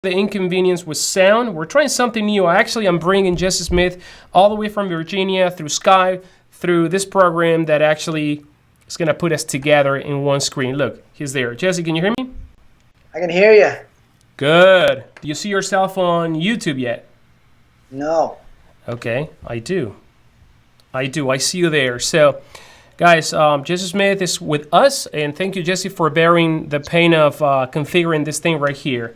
the inconvenience with sound. We're trying something new. I'm bringing Jesse Smith all the way from Virginia through Skype, through this program that actually is going to put us together in one screen. Look, he's there. Jesse, can you hear me? I can hear you. Good. Do you see yourself on YouTube yet? No. Okay, I do. I see you there. So, guys, Jesse Smith is with us, and thank you, Jesse, for bearing the pain of configuring this thing right here.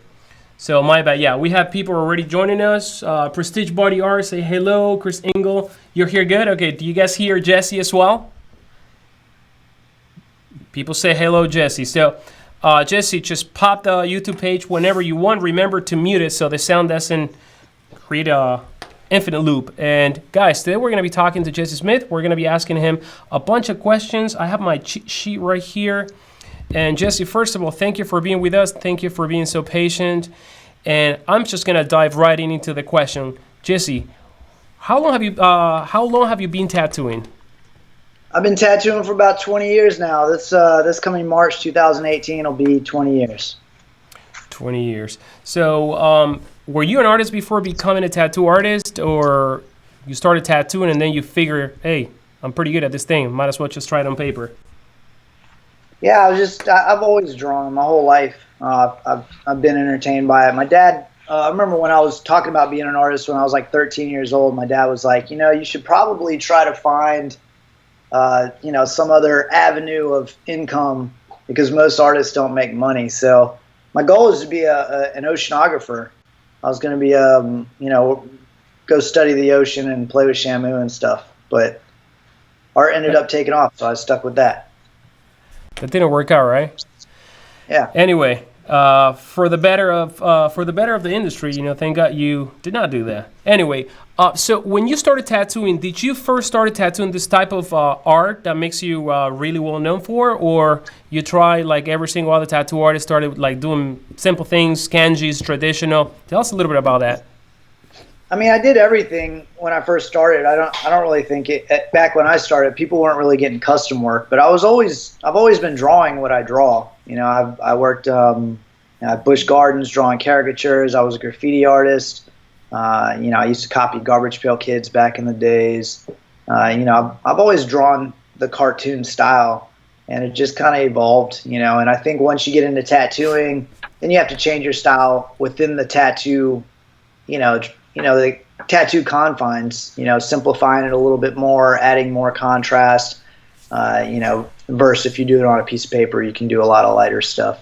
So, my bad. Yeah, we have people already joining us. Prestige Body Art, say hello. Chris Engel, you're here good? Okay, do you guys hear Jesse as well? People say hello, Jesse. So, Jesse, just pop the YouTube page whenever you want. Remember to mute it so the sound doesn't create a infinite loop. And guys, today we're going to be talking to Jesse Smith. We're going to be asking him a bunch of questions. I have my cheat sheet right here. And Jesse, first of all, thank you for being with us. Thank you for being so patient. And I'm just going to dive right into the question. Jesse, how long have you been tattooing? I've been tattooing for about 20 years now. This coming March 2018 will be 20 years. 20 years. So, were you an artist before becoming a tattoo artist, or you started tattooing and then you figure, hey, I'm pretty good at this thing. Might as well just try it on paper. Yeah, I've always drawn my whole life. I've been entertained by it. My dad, I remember when I was talking about being an artist when I was like 13 years old, my dad was like, you should probably try to find, some other avenue of income because most artists don't make money. So my goal is to be an oceanographer. I was going to be, go study the ocean and play with Shamu and stuff. But art ended up taking off, so I stuck with that. That didn't work out, right? Yeah. Anyway, for the better of the industry, thank God you did not do that. Anyway, so when you started tattooing, did you first start tattooing this type of art that makes you really well known for, or you try like every single other tattoo artist started like doing simple things, kanjis, traditional? Tell us a little bit about that. I mean, I did everything when I first started. I don't really think back when I started, people weren't really getting custom work, but I've always been drawing what I draw. I worked at Busch Gardens drawing caricatures. I was a graffiti artist. I used to copy Garbage Pail Kids back in the days. I've always drawn the cartoon style, and it just kind of evolved, and I think once you get into tattooing, then you have to change your style within the tattoo, the tattoo confines, simplifying it a little bit more, adding more contrast, versus if you do it on a piece of paper, you can do a lot of lighter stuff.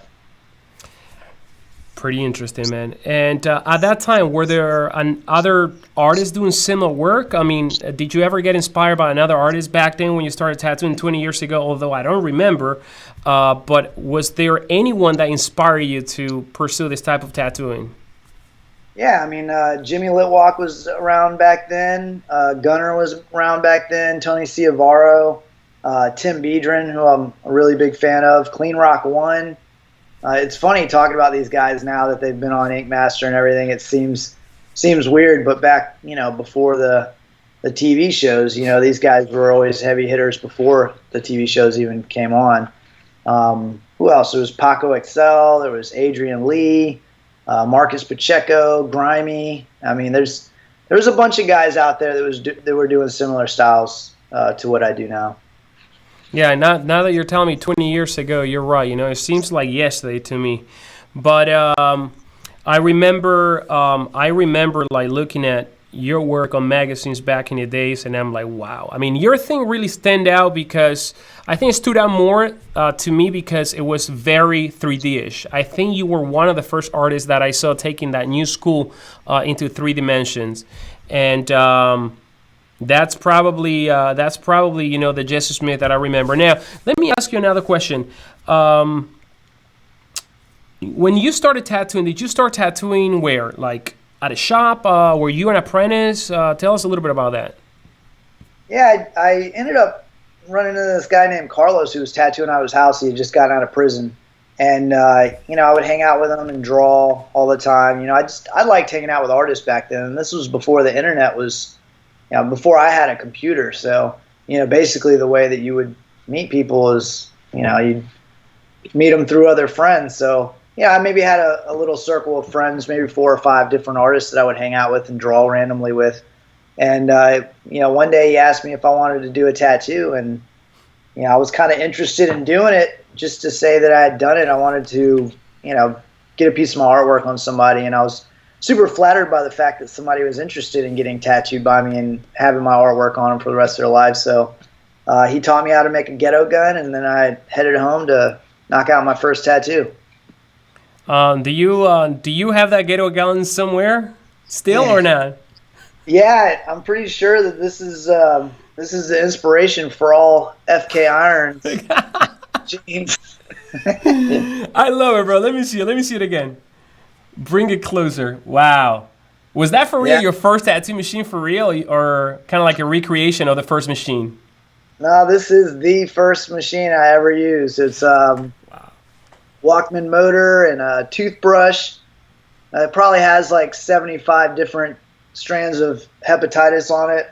Pretty interesting, man. And at that time, were there other artists doing similar work? I mean, did you ever get inspired by another artist back then when you started tattooing 20 years ago? Although I don't remember, but was there anyone that inspired you to pursue this type of tattooing? Yeah, I mean, Jimmy Litwalk was around back then. Gunner was around back then. Tony Ciavaro, Tim Biedron, who I'm a really big fan of. Clean Rock One. It's funny talking about these guys now that they've been on Ink Master and everything. It seems weird, but back before the TV shows, these guys were always heavy hitters before the TV shows even came on. Who else? There was Paco Excel. There was Adrian Lee. Marcus Pacheco, Grimy. I mean, there was a bunch of guys out there that were doing similar styles to what I do now. Yeah, now that you're telling me 20 years ago, you're right. It seems like yesterday to me. But I remember like looking at your work on magazines back in the days, and I'm like, wow. I mean, your thing really stand out because I think it stood out more to me because it was very 3D-ish. I think you were one of the first artists that I saw taking that NewSchool into 3 dimensions, and that's probably the Jesse Smith that I remember. Now, let me ask you another question. When you started tattooing, did you start tattooing where? Like at a shop? Were you an apprentice? Tell us a little bit about that. Yeah, I ended up running into this guy named Carlos who was tattooing out of his house. He had just gotten out of prison. And, I would hang out with him and draw all the time. I liked hanging out with artists back then. And this was before the internet was, before I had a computer. So, basically the way that you would meet people is, you'd meet them through other friends. So, I maybe had a little circle of friends, maybe 4 or 5 different artists that I would hang out with and draw randomly with. And one day he asked me if I wanted to do a tattoo, and I was kind of interested in doing it just to say that I had done it. I wanted to, get a piece of my artwork on somebody, and I was super flattered by the fact that somebody was interested in getting tattooed by me and having my artwork on them for the rest of their lives. So he taught me how to make a ghetto gun, and then I headed home to knock out my first tattoo. Do you have that ghetto gun somewhere still or not? Yeah, I'm pretty sure that this is the inspiration for all FK irons. Jeans. I love it, bro. Let me see it. Let me see it again. Bring it closer. Wow. Was that for real? Yeah. Your first tattoo machine for real, or kind of like a recreation of the first machine? No, this is the first machine I ever used. It's Walkman motor and a toothbrush. It probably has like 75 different strands of hepatitis on it.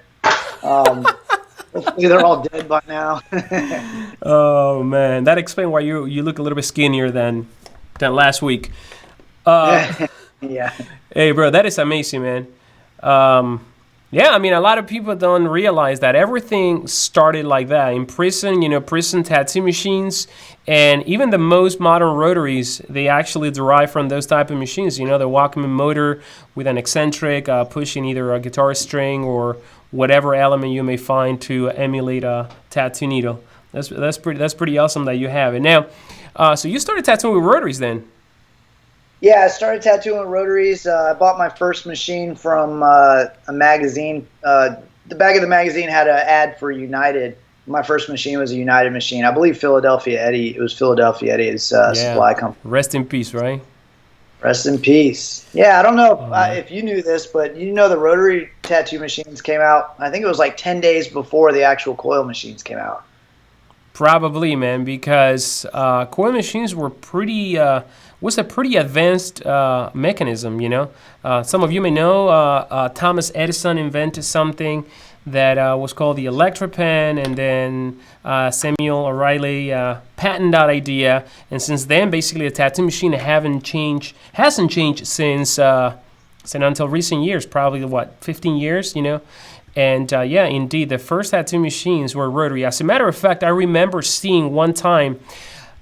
Hopefully they're all dead by now. Oh man, that explains why you look a little bit skinnier than last week. Yeah. Hey, bro, that is amazing, man. Yeah, I mean, a lot of people don't realize that everything started like that in prison. Prison tattoo machines, and even the most modern rotaries, they actually derive from those type of machines. The Walkman motor with an eccentric pushing either a guitar string or whatever element you may find to emulate a tattoo needle. That's pretty awesome that you have it now. So you started tattooing with rotaries then? Yeah, I started tattooing rotaries. I bought my first machine from a magazine. The back of the magazine had an ad for United. My first machine was a United machine. I believe Philadelphia Eddie. It was Philadelphia Eddie's supply company. Rest in peace, right? Rest in peace. Yeah, I don't know if you knew this, but the rotary tattoo machines came out, I think it was like 10 days before the actual coil machines came out. Probably, man, because coil machines were was a pretty advanced mechanism, Some of you may know Thomas Edison invented something that was called the electric pen, and then Samuel O'Reilly patented that idea. And since then, basically, the tattoo machine hasn't changed since until recent years, probably 15 years, And yeah, indeed, the first tattoo machines were rotary. As a matter of fact, I remember seeing one time,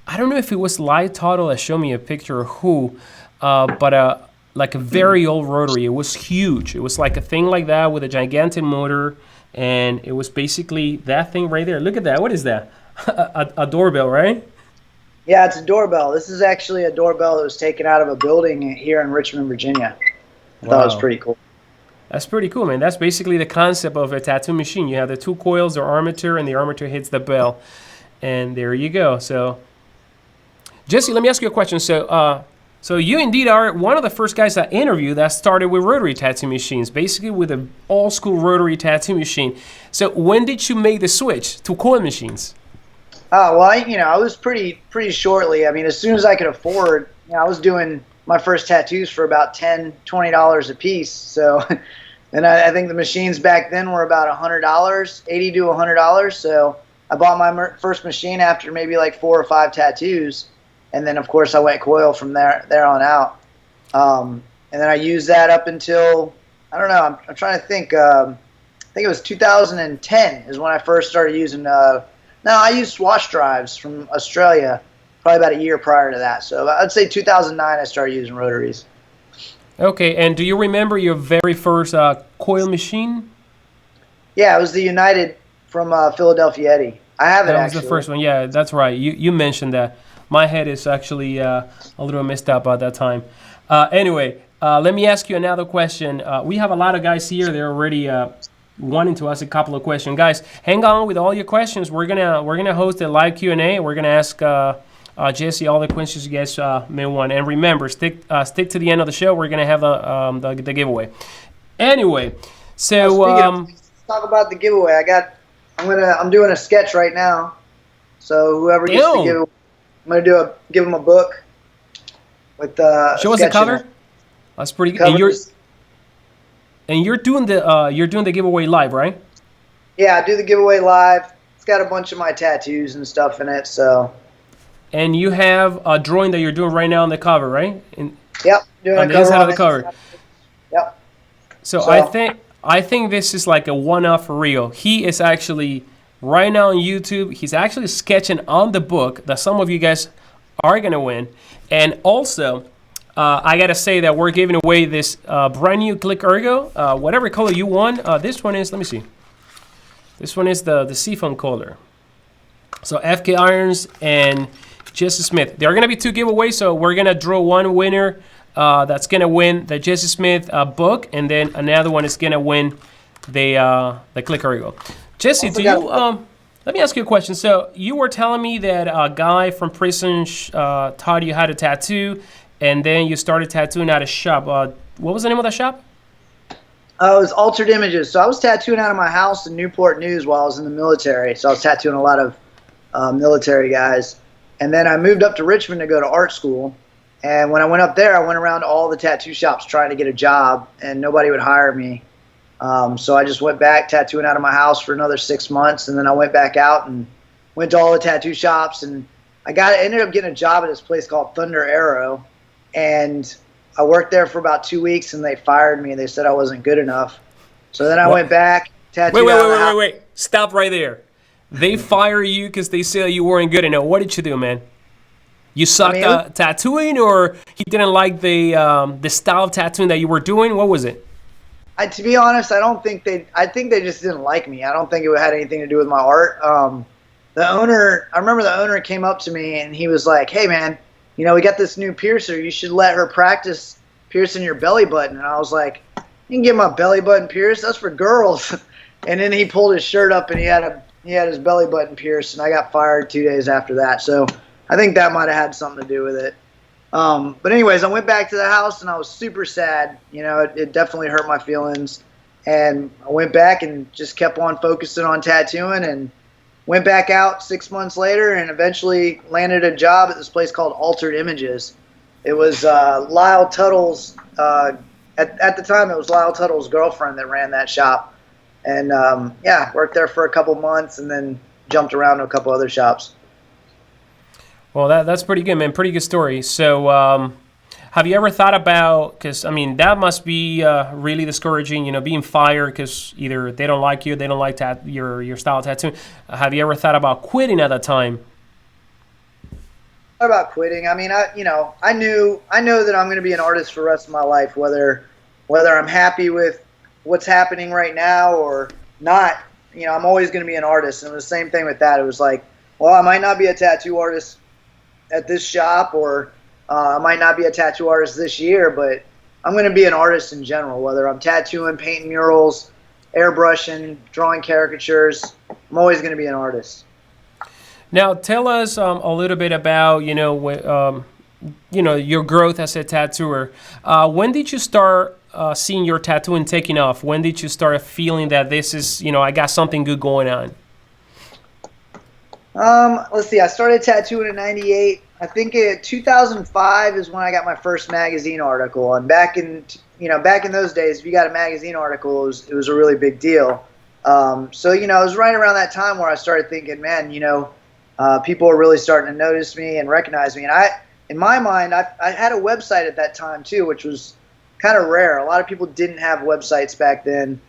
I don't know if it was Live Total that showed me a picture of who, but like a very old rotary. It was huge. It was like a thing like that with a gigantic motor, and it was basically that thing right there. Look at that. What is that? a doorbell, right? Yeah, it's a doorbell. This is actually a doorbell that was taken out of a building here in Richmond, Virginia. I thought it was pretty cool. That's pretty cool, man. That's basically the concept of a tattoo machine. You have the two coils or armature, and the armature hits the bell. And there you go. So, Jesse, let me ask you a question. So you indeed are one of the first guys I interviewed that started with rotary tattoo machines, basically with an old-school rotary tattoo machine. So when did you make the switch to coil machines? Well, I was pretty shortly. I mean, as soon as I could afford, I was doing my first tattoos for about $10, $20 a piece. So, and I think the machines back then were about $100, $80 to $100. So I bought my first machine after maybe like 4 or 5 tattoos. And then, of course, I went coil from there on out. And then I used that up until, I don't know, I'm trying to think. I think it was 2010 is when I first started using, I used swash drives from Australia probably about a year prior to that. So I'd say 2009 I started using rotaries. Okay, and do you remember your very first coil machine? Yeah, it was the United from Philadelphia Eddie. I have it, actually. That was the first one. Yeah, that's right. You mentioned that. My head is actually a little messed up at that time. Anyway, let me ask you another question. We have a lot of guys here. They're already wanting to ask a couple of questions. Guys, hang on with all your questions. We're gonna host a live Q&A. We're gonna ask Jesse all the questions you guys may want. And remember, stick to the end of the show. We're gonna have the giveaway. Anyway, so let's talk about the giveaway. I'm doing a sketch right now. So whoever gets the giveaway, I'm gonna give them a book with show us the cover. That's pretty good. And you're doing the giveaway live, right? Yeah, I do the giveaway live. It's got a bunch of my tattoos and stuff in it. So and you have a drawing that you're doing right now on the cover, right? Yep, doing On a the inside cover of the cover. Yep. So So I think this is like a one-off for real. He is actually right now on YouTube. He's actually sketching on the book that some of you guys are gonna win, and also. I gotta say that we're giving away this brand new Click Ergo, whatever color you want. This one is, let me see. This one is the seafoam color. So FK Irons and Jesse Smith. There are gonna be two giveaways, so we're gonna draw one winner that's gonna win the Jesse Smith book, and then another one is gonna win the Click Ergo. Jesse, do you? Let me ask you a question. So you were telling me that a guy from prison taught you how to tattoo. And then you started tattooing at a shop. What was the name of that shop? it was Altered Images. So I was tattooing out of my house in Newport News while I was in the military. So I was tattooing a lot of military guys. And then I moved up to Richmond to go to art school. And when I went up there, I went around to all the tattoo shops trying to get a job, and nobody would hire me. So I just went back tattooing out of my house for another 6 months, and then I went back out and went to all the tattoo shops. And ended up getting a job at this place called Thunder Arrow. And I worked there for about 2 weeks, and they fired me. They said I wasn't good enough. So then I went back, tattooed. Wait. Stop right there. They fire you because they said you weren't good enough. What did you do, man? You sucked at tattooing, or he didn't like the style of tattooing that you were doing? What was it? To be honest, I think they just didn't like me. I don't think it had anything to do with my art. I remember the owner came up to me, and he was like, "Hey, man, you know, we got this new piercer. You should let her practice piercing your belly button." And I was like, "You can get my belly button pierced? That's for girls." And then he pulled his shirt up, and he had his belly button pierced, and I got fired 2 days after that. So I think that might have had something to do with it. But anyways, I went back to the house, and I was super sad. You know, it definitely hurt my feelings. And I went back and just kept on focusing on tattooing, and went back out 6 months later and eventually landed a job at this place called Altered Images. It was Lyle Tuttle's, at the time it was Lyle Tuttle's girlfriend that ran that shop. And worked there for a couple months and then jumped around to a couple other shops. Well, that's pretty good, man. Pretty good story. So have you ever thought about, because, I mean, that must be really discouraging, you know, being fired because either they don't like you, they don't like your style of tattooing. Have you ever thought about quitting at that time? About quitting. I mean, I know that I'm going to be an artist for the rest of my life, whether I'm happy with what's happening right now or not. You know, I'm always going to be an artist. And it was the same thing with that. It was like, well, I might not be a tattoo artist at this shop, or I might not be a tattoo artist this year, but I'm going to be an artist in general, whether I'm tattooing, painting murals, airbrushing, drawing caricatures. I'm always going to be an artist. Now, tell us a little bit about, your growth as a tattooer. When did you start seeing your tattooing taking off? When did you start feeling that this is, I got something good going on? Let's see. I started tattooing in '98. I think 2005 is when I got my first magazine article. And back in those days, if you got a magazine article, it was a really big deal. So it was right around that time where I started thinking, man, people are really starting to notice me and recognize me. And in my mind, I had a website at that time too, which was kind of rare. A lot of people didn't have websites back then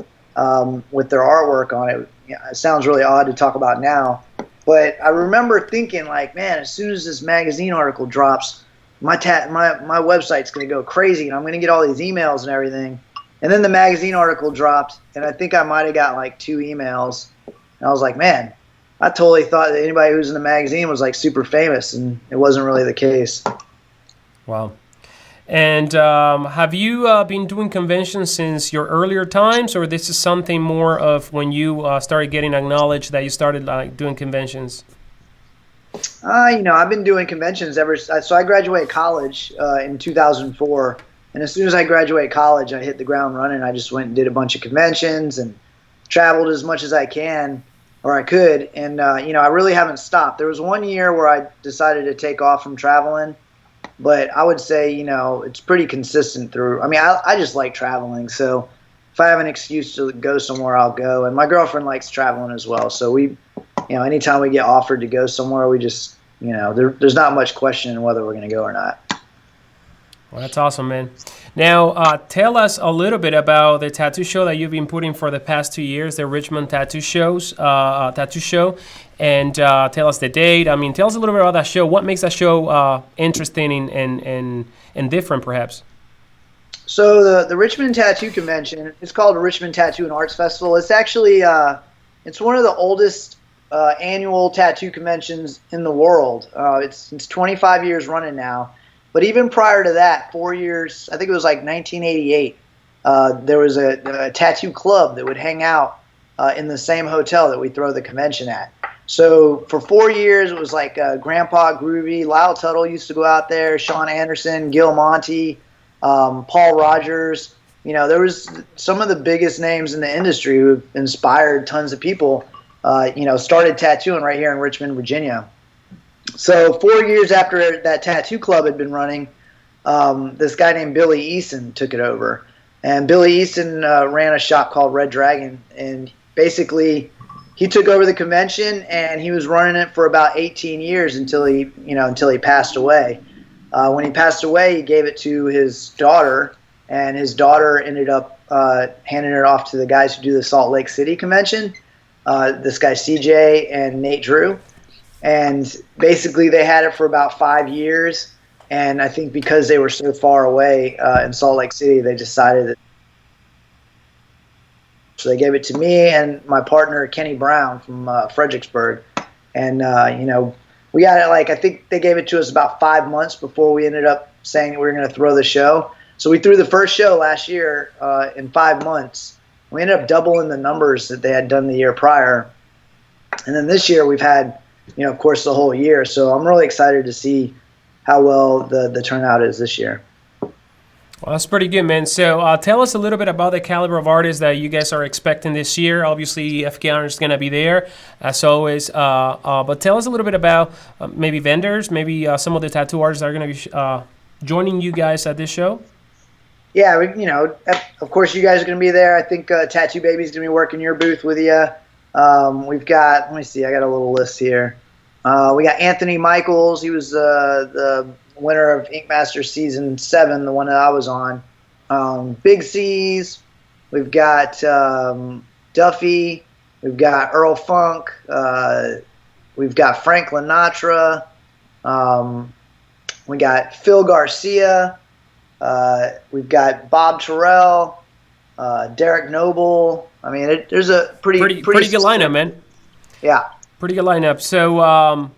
with their artwork on it. It sounds really odd to talk about now. But I remember thinking, like, man, as soon as this magazine article drops, my website's going to go crazy, and I'm going to get all these emails and everything. And then the magazine article dropped, and I think I might have got like 2 emails. And I was like, man, I totally thought that anybody who was in the magazine was like super famous, and it wasn't really the case. Wow. And have you been doing conventions since your earlier times, or this is something more of when you started getting acknowledged that you started doing conventions? I've been doing conventions so I graduated college in 2004, and as soon as I graduated college, I hit the ground running. I just went and did a bunch of conventions and traveled as much as I could, and I really haven't stopped. There was one year where I decided to take off from traveling. But I would say, it's pretty consistent through. I mean, I just like traveling. So if I have an excuse to go somewhere, I'll go. And my girlfriend likes traveling as well. So we, anytime we get offered to go somewhere, we just there's not much question in whether we're going to go or not. Well, that's awesome, man. Now, tell us a little bit about the tattoo show that you've been putting for the past 2 years, the Richmond Tattoo Show, and tell us the date. I mean, tell us a little bit about that show. What makes that show interesting and different, perhaps? So the Richmond Tattoo Convention, it's called the Richmond Tattoo and Arts Festival. It's actually it's one of the oldest annual tattoo conventions in the world. It's 25 years running now. But even prior to that, 4 years, I think it was like 1988, there was a tattoo club that would hang out in the same hotel that we throw the convention at. So for 4 years, it was like Grandpa Groovy, Lyle Tuttle used to go out there, Sean Anderson, Gil Monty, Paul Rogers. There was some of the biggest names in the industry who inspired tons of people, started tattooing right here in Richmond, Virginia. So 4 years after that tattoo club had been running, this guy named Billy Easton took it over. And Billy Easton ran a shop called Red Dragon. And basically, he took over the convention, and he was running it for about 18 years until he passed away. When he passed away, he gave it to his daughter, and his daughter ended up handing it off to the guys who do the Salt Lake City convention, this guy CJ and Nate Drew. And basically they had it for about 5 years, and I think because they were so far away in Salt Lake City, they decided that. So they gave it to me and my partner Kenny Brown from Fredericksburg, and we got it I think they gave it to us about 5 months before we ended up saying that we were going to throw the show. So we threw the first show last year in 5 months. We ended up doubling the numbers that they had done the year prior, and then this year we've had, of course, the whole year. So I'm really excited to see how well the turnout is this year. Well, that's pretty good, man. So tell us a little bit about the caliber of artists that you guys are expecting this year. Obviously, FK is going to be there, as always. But tell us a little bit about maybe vendors, maybe some of the tattoo artists that are going to be joining you guys at this show. Yeah, of course, you guys are going to be there. I think Tattoo Baby's going to be working your booth with you. We've got, let me see, I got a little list here. We got Anthony Michaels. He was the winner of Ink Master Season 7, the one that I was on. Big C's. We've got Duffy. We've got Earl Funk. We've got Frank Sinatra. We got Phil Garcia. We've got Bob Terrell. Derek Noble. I mean, there's a pretty good lineup, man. Yeah. Pretty good lineup. So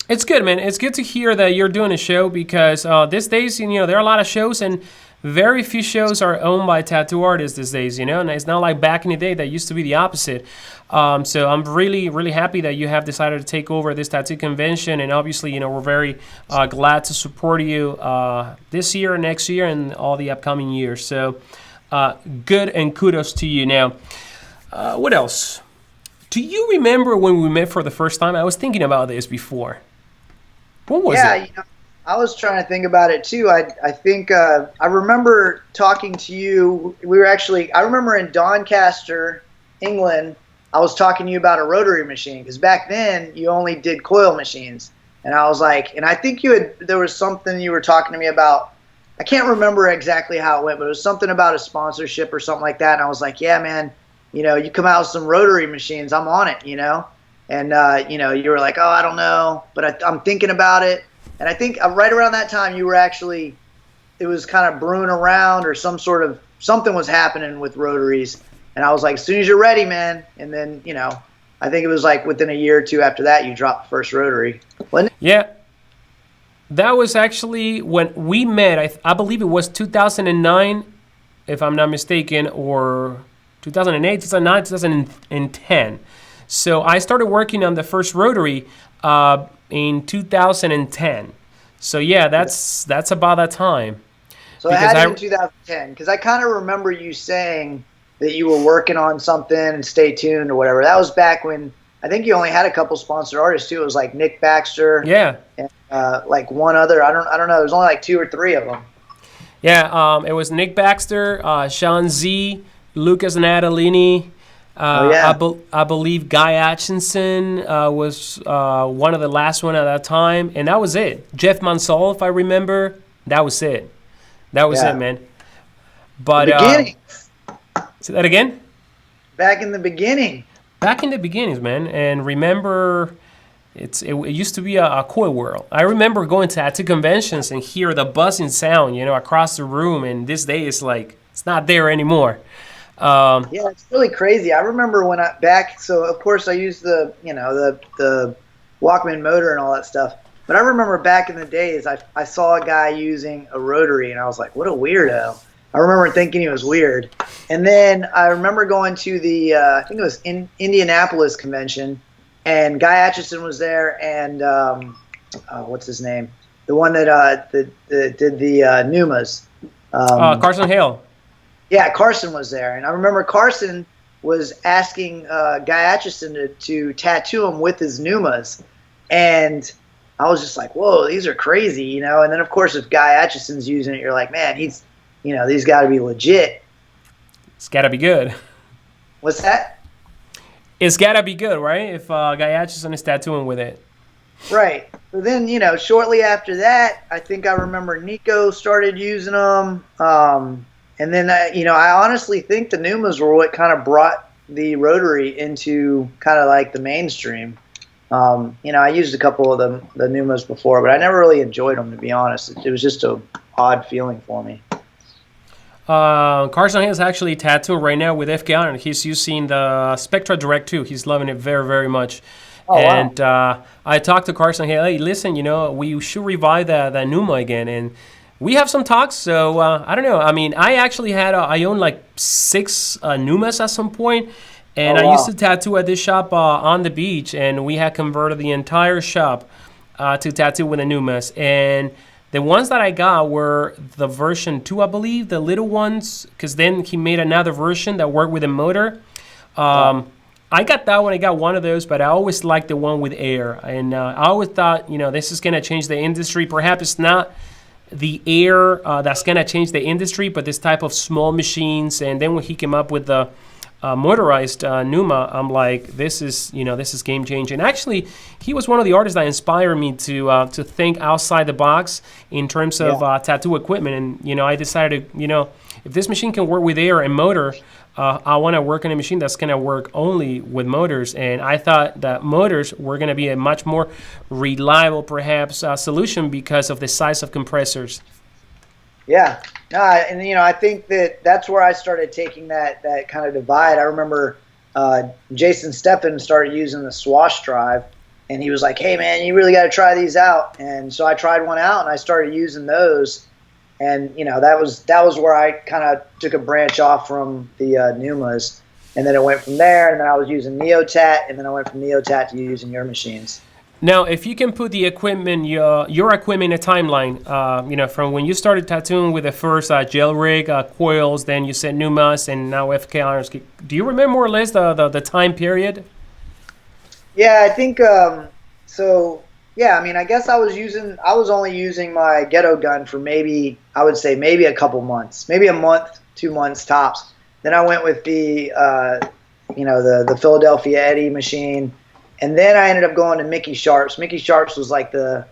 it's good, man. It's good to hear that you're doing a show because these days, there are a lot of shows and very few shows are owned by tattoo artists these days, and it's not like back in the day that used to be the opposite. So I'm really, really happy that you have decided to take over this tattoo convention, and obviously, we're very glad to support you this year, next year, and all the upcoming years. So good, and kudos to you. Now, what else? Do you remember when we met for the first time? I was thinking about this before. When was it? I was trying to think about it too. I think I remember talking to you. I remember in Doncaster, England, I was talking to you about a rotary machine because back then you only did coil machines. And I was like, and I think there was something you were talking to me about. I can't remember exactly how it went, but it was something about a sponsorship or something like that. And I was like, yeah, man, you come out with some rotary machines, I'm on it, And, you were like, oh, I don't know, but I'm thinking about it. And I think right around that time you were actually, it was kind of brewing around or something was happening with rotaries. And I was like, as soon as you're ready, man. And then, I think it was like within a year or two after that, you dropped the first rotary. Wasn't it? Yeah. That was actually when we met. I believe it was 2009, if I'm not mistaken, or 2008, 2009, 2010. So I started working on the first rotary in 2010. So yeah, that's about that time. So it had to be in 2010 because I kind of remember you saying that you were working on something and stay tuned or whatever. That was back when I think you only had a couple sponsored artists too. It was like Nick Baxter. Yeah. And like one other. I don't know. There was only like 2 or 3 of them. Yeah. It was Nick Baxter, Sean Z, Lucas Natalini. Oh yeah. I believe Guy Atchison was one of the last one at that time, and that was it. Jeff Mansell, if I remember, that was it. That was it, Yeah. man. The But beginning. say that again. Back in the beginning. Back in the beginnings, man, and remember, it used to be a Coil world. I remember going to tattoo conventions and hear the buzzing sound, across the room, and this day is like it's not there anymore. Yeah, it's really crazy. I remember when so of course I used the Walkman motor and all that stuff. But I remember back in the days, I saw a guy using a rotary, and I was like, what a weirdo. I remember thinking he was weird. And then I remember going to the, I think it was Indianapolis convention, and Guy Atchison was there, and what's his name? The one that did the Numas. Carson Hale. Yeah, Carson was there, and I remember Carson was asking Guy Atchison to tattoo him with his Numas, and I was just like, whoa, these are crazy, And then of course, if Guy Atchison's using it, you're like, man, these got to be legit. It's got to be good. What's that? It's got to be good, right? If Guy Atchison is tattooing with it. Right. But then, shortly after that, I think I remember Nico started using them. And then, I honestly think the Numas were what kind of brought the rotary into kind of like the mainstream. I used a couple of the Numas before, but I never really enjoyed them, to be honest. It was just a odd feeling for me. Carson is actually tattooing right now with FKR, and he's using the Spectra Direct 2. He's loving it very, very much. Oh, and wow. I talked to Carson, hey, listen, we should revive that Numa again. And we have some talks, so I don't know. I mean, I actually I owned like 6 Numas at some point, and I used to tattoo at this shop on the beach, and we had converted the entire shop to tattoo with the Numas. And the ones that I got were the version 2, I believe, the little ones, because then he made another version that worked with a motor. I got that one. I got one of those, but I always liked the one with air. And I always thought, this is going to change the industry. Perhaps it's not the air that's going to change the industry, but this type of small machines. And then when he came up with the motorized Numa, I'm like, this is game changing. Actually, he was one of the artists that inspired me to think outside the box in terms of tattoo equipment. And I decided, if this machine can work with air and motor, I want to work on a machine that's going to work only with motors. And I thought that motors were going to be a much more reliable, perhaps, solution because of the size of compressors. Yeah, and I think that's where I started taking that kind of divide. I remember Jason Steppen started using the Swash drive, and he was like, "Hey man, you really got to try these out." And so I tried one out, and I started using those, and that was where I kind of took a branch off from the Numas, and then it went from there. And then I was using Neotat, and then I went from Neotat to using your machines. Now, if you can put the equipment, your equipment in a timeline, from when you started tattooing with the first gel rig, coils, then you said Numas, and now FKRs. Do you remember more or less the time period? Yeah, I think so. Yeah, I mean, I guess I was only using my ghetto gun for maybe a couple months, maybe a month, 2 months tops. Then I went with the the Philadelphia Eddie machine. And then I ended up going to Mickey Sharp's. Mickey Sharp's was like the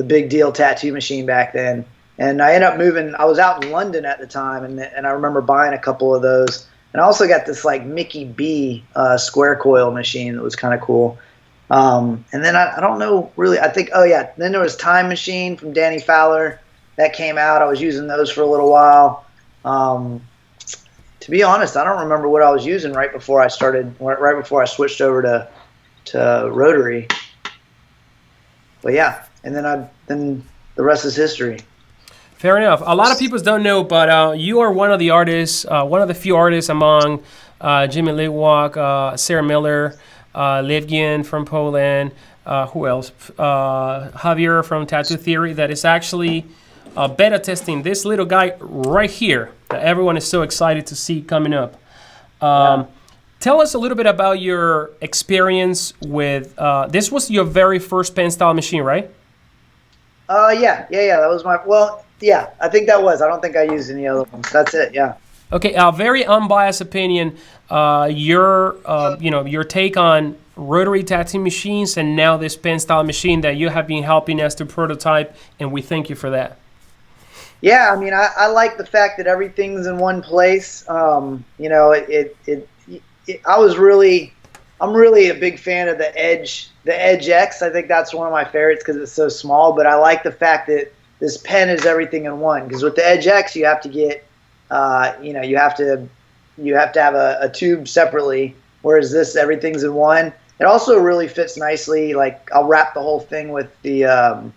big deal tattoo machine back then. And I ended up moving. I was out in London at the time, and I remember buying a couple of those. And I also got this like Mickey B square coil machine that was kind of cool. And then I don't know really. I think then there was Time Machine from Danny Fowler that came out. I was using those for a little while. To be honest, I don't remember what I was using right before I switched over to rotary. But yeah, and then the rest is history. Fair enough. A lot of people don't know, but you are one of the artists, one of the few artists among Jimmy Litwak, Sarah Miller, Livgian from Poland, who else? Javier from Tattoo Theory, that is actually beta testing this little guy right here that everyone is so excited to see coming up. Tell us a little bit about your experience with, this was your very first pen style machine, right? Yeah. That was I think that was. I don't think I used any other ones. That's it, yeah. Okay, a very unbiased opinion. Your take on rotary tattoo machines and now this pen style machine that you have been helping us to prototype, and we thank you for that. Yeah, I mean, I like the fact that everything's in one place. I'm really a big fan of the Edge X. I think that's one of my favorites because it's so small. But I like the fact that this pen is everything in one. Because with the Edge X, you have to get, you have to have a tube separately. Whereas this, everything's in one. It also really fits nicely. Like I'll wrap the whole thing with the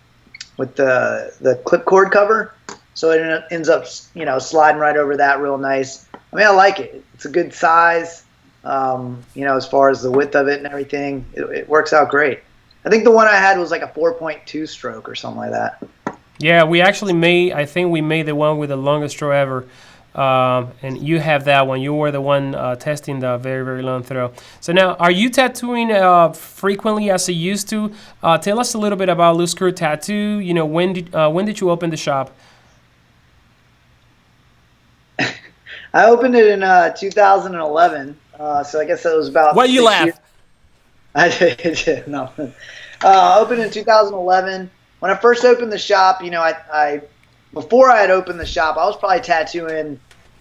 clipcord cover, so it ends up sliding right over that real nice. I mean, I like it. It's a good size. As far as the width of it and everything, it works out great. I think the one I had was like a 4.2 stroke or something like that. Yeah, we actually made the one with the longest throw ever. And you have that one. You were the one testing the very, very long throw. So now, are you tattooing frequently as you used to? Tell us a little bit about Loose Screw Tattoo. When did you open the shop? I opened it in 2011. So I guess that was about. Why you laugh? Years. I did nothing. Opened in 2011. When I first opened the shop, before I had opened the shop, I was probably tattooing,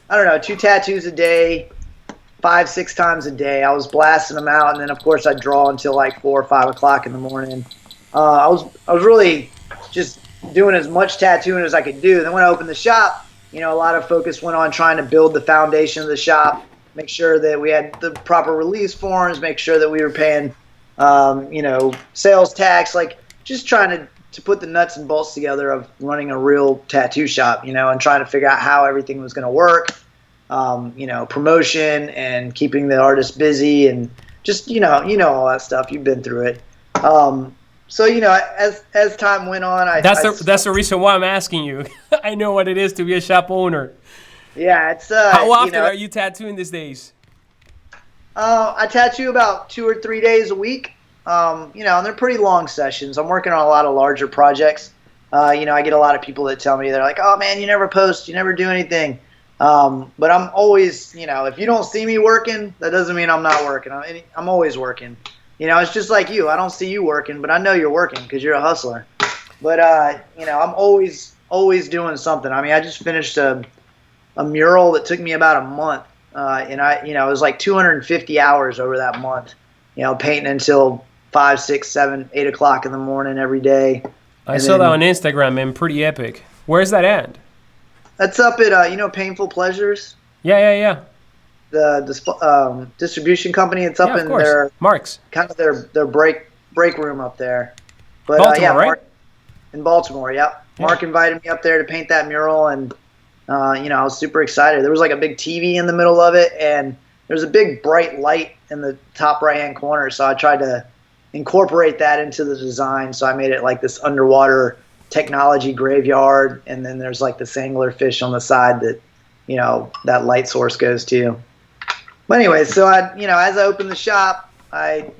2 tattoos a day, 5-6 times a day. I was blasting them out, and then of course I'd draw until like 4 or 5 o'clock in the morning. I was really just doing as much tattooing as I could do. Then when I opened the shop, a lot of focus went on trying to build the foundation of the shop, make sure that we had the proper release forms, make sure that we were paying, sales tax, like just trying to put the nuts and bolts together of running a real tattoo shop, and trying to figure out how everything was going to work, promotion and keeping the artist busy and just, all that stuff. You've been through it. So, as time went on, that's the reason why I'm asking you. I know what it is to be a shop owner. Yeah, it's how often are you tattooing these days? I tattoo about 2 or 3 days a week. And they're pretty long sessions. I'm working on a lot of larger projects. I get a lot of people that tell me, they're like, "Oh man, you never post, you never do anything." But I'm always, if you don't see me working, that doesn't mean I'm not working. I'm always working. It's just like you. I don't see you working, but I know you're working because you're a hustler. But I'm always doing something. I mean, I just finished a mural that took me about a month, and it was like 250 hours over that month. Painting until 5, 6, 7, 8 o'clock in the morning every day. I saw that on Instagram, man. Pretty epic. Where's that at? That's up at Painful Pleasures. Yeah. The distribution company. It's up in their Mark's, kind of their break room up there. But Baltimore, right? Mark, in Baltimore. Yep. Yeah. Mark invited me up there to paint that mural, and I was super excited. There was like a big TV in the middle of it, and there was a big bright light in the top right-hand corner, so I tried to incorporate that into the design. So I made it like this underwater technology graveyard, and then there's like this anglerfish on the side that, that light source goes to. But anyway, so as I opened the shop, I,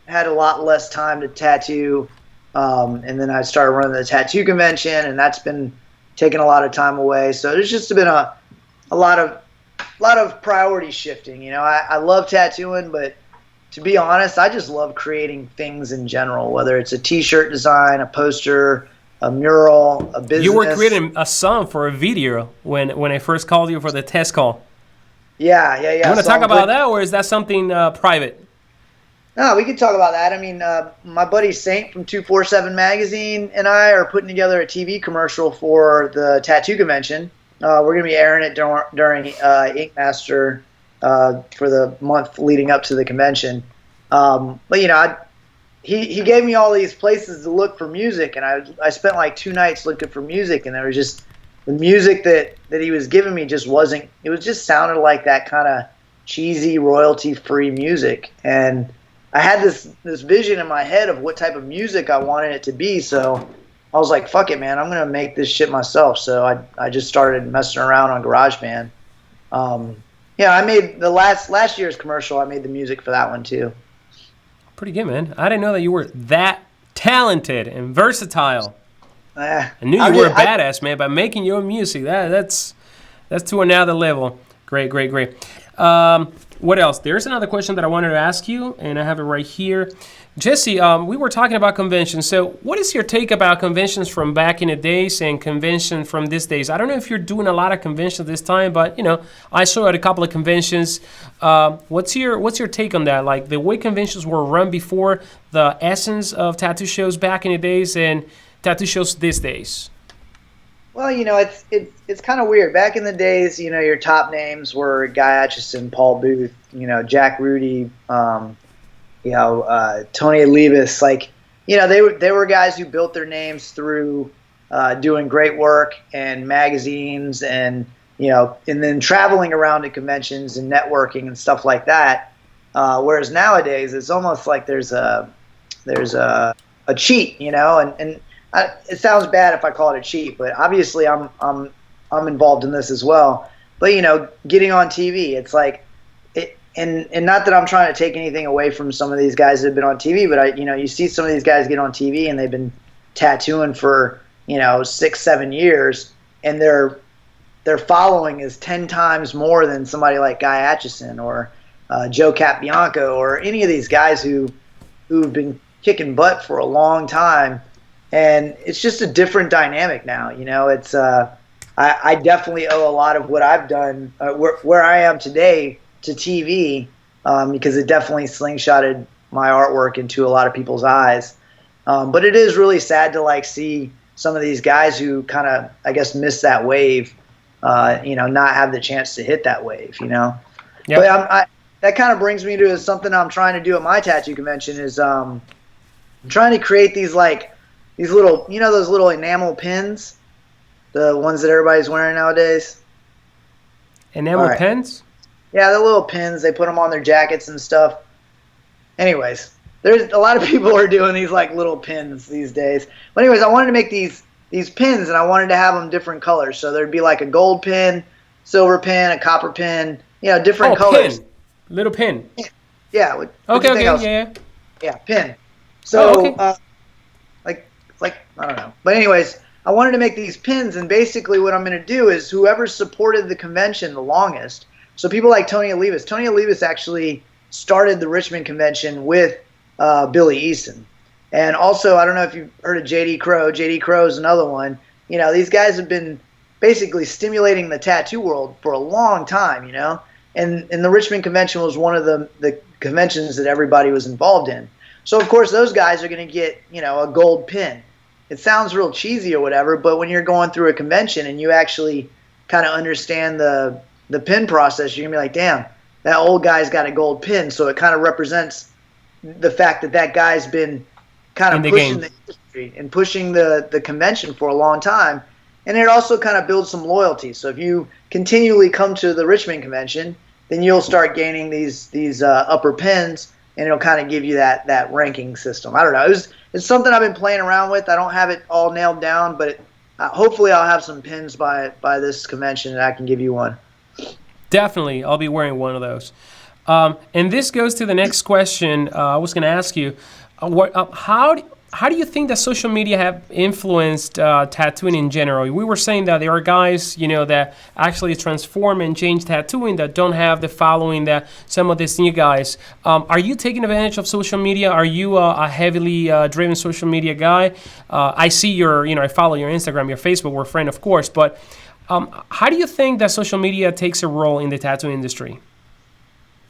had a lot less time to tattoo, and then I started running the tattoo convention, and that's been taking a lot of time away. So there's just been a lot of priority shifting. I love tattooing, but to be honest, I just love creating things in general, whether it's a t-shirt design, a poster, a mural, a business. You were creating a song for a video when I first called you for the test call. Yeah. You want to talk about that, or is that something private? No, we can talk about that. I mean, my buddy Saint from 247 Magazine and I are putting together a TV commercial for the tattoo convention. We're going to be airing it during Ink Master for the month leading up to the convention. But he gave me all these places to look for music, and I spent like 2 nights looking for music, and there was just the music that he was giving me just wasn't. It was just sounded like that kind of cheesy royalty-free music, and I had this vision in my head of what type of music I wanted it to be. So I was like, fuck it, man, I'm going to make this shit myself. So I just started messing around on GarageBand. I made the last year's commercial. I made the music for that one too. Pretty good, man. I didn't know that you were that talented and versatile. I knew you were a badass, man, by making your own music. That's to another level. Great, great, great. What else? There's another question that I wanted to ask you, and I have it right here. Jesse, we were talking about conventions. So what is your take about conventions from back in the days and convention from these days? I don't know if you're doing a lot of conventions this time, but, I saw at a couple of conventions. What's your take on that? Like the way conventions were run before, the essence of tattoo shows back in the days and tattoo shows these days? Well, it's kind of weird. Back in the days, your top names were Guy Aitchison, Paul Booth, Jack Rudy, Tony Olivas. Like, they were guys who built their names through doing great work and magazines and then traveling around to conventions and networking and stuff like that. Whereas nowadays, it's almost like there's a cheat, and it sounds bad if I call it a cheat, but obviously I'm involved in this as well. But getting on TV, it's like, and not that I'm trying to take anything away from some of these guys that have been on TV, but you see some of these guys get on TV and they've been tattooing for 6-7 years, and their following is 10 times more than somebody like Guy Aitchison or Joe Capianco or any of these guys who've been kicking butt for a long time. And it's just a different dynamic now. It's I definitely owe a lot of what I've done, where I am today, to TV, because it definitely slingshotted my artwork into a lot of people's eyes. But it is really sad to see some of these guys who kind of, I guess, miss that wave, not have the chance to hit that wave. Yep. But that kind of brings me to something I'm trying to do at my tattoo convention is I'm trying to create these these little, those little enamel pins, the ones that everybody's wearing nowadays. Enamel pins? Yeah, the little pins. They put them on their jackets and stuff. Anyways, there's a lot of people are doing these little pins these days. But anyways, I wanted to make these pins, and I wanted to have them different colors. So there'd be a gold pin, silver pin, a copper pin, different colors. Pin. Little pin. Yeah. Okay, yeah. Yeah, pin. So, I don't know. But anyways, I wanted to make these pins, and basically what I'm going to do is whoever supported the convention the longest, so people like Tony Olivas. Tony Olivas actually started the Richmond convention with Billy Easton. And also, I don't know if you've heard of J.D. Crowe. J.D. Crowe is another one. These guys have been basically stimulating the tattoo world for a long time, And the Richmond convention was one of the conventions that everybody was involved in. So, of course, those guys are going to get, a gold pin. It sounds real cheesy or whatever, but when you're going through a convention and you actually kind of understand the pin process, you're going to be like, damn, that old guy's got a gold pin. So it kind of represents the fact that guy's been kind of pushing the industry and pushing the convention for a long time. And it also kind of builds some loyalty. So if you continually come to the Richmond convention, then you'll start gaining these upper pins, and it'll kind of give you that ranking system. I don't know. It's something I've been playing around with. I don't have it all nailed down, but hopefully I'll have some pins by this convention, and I can give you one. Definitely. I'll be wearing one of those. And this goes to the next question I was going to ask you. How do you think that social media have influenced tattooing in general? We were saying that there are guys, that actually transform and change tattooing that don't have the following that some of these new guys. Are you taking advantage of social media? Are you a heavily driven social media guy? I see I follow your Instagram, your Facebook. We're friends, of course. But how do you think that social media takes a role in the tattoo industry?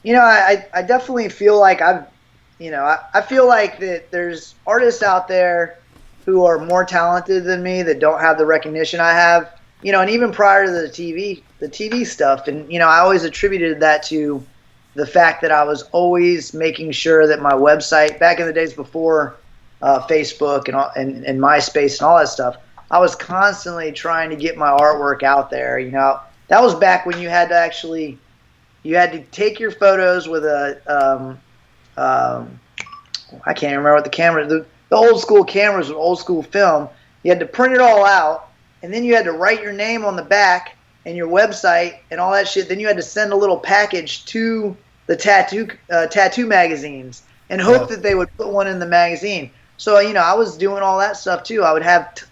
I definitely feel like I feel like that there's artists out there who are more talented than me that don't have the recognition I have, and even prior to the TV stuff. And, I always attributed that to the fact that I was always making sure that my website, back in the days before Facebook and MySpace and all that stuff, I was constantly trying to get my artwork out there. That was back when you had to take your photos with I can't remember what the camera, the old school cameras with old school film. You had to print it all out, and then you had to write your name on the back and your website and all that shit. Then you had to send a little package to the tattoo magazines and hope that they would put one in the magazine. So, I was doing all that stuff too. I would have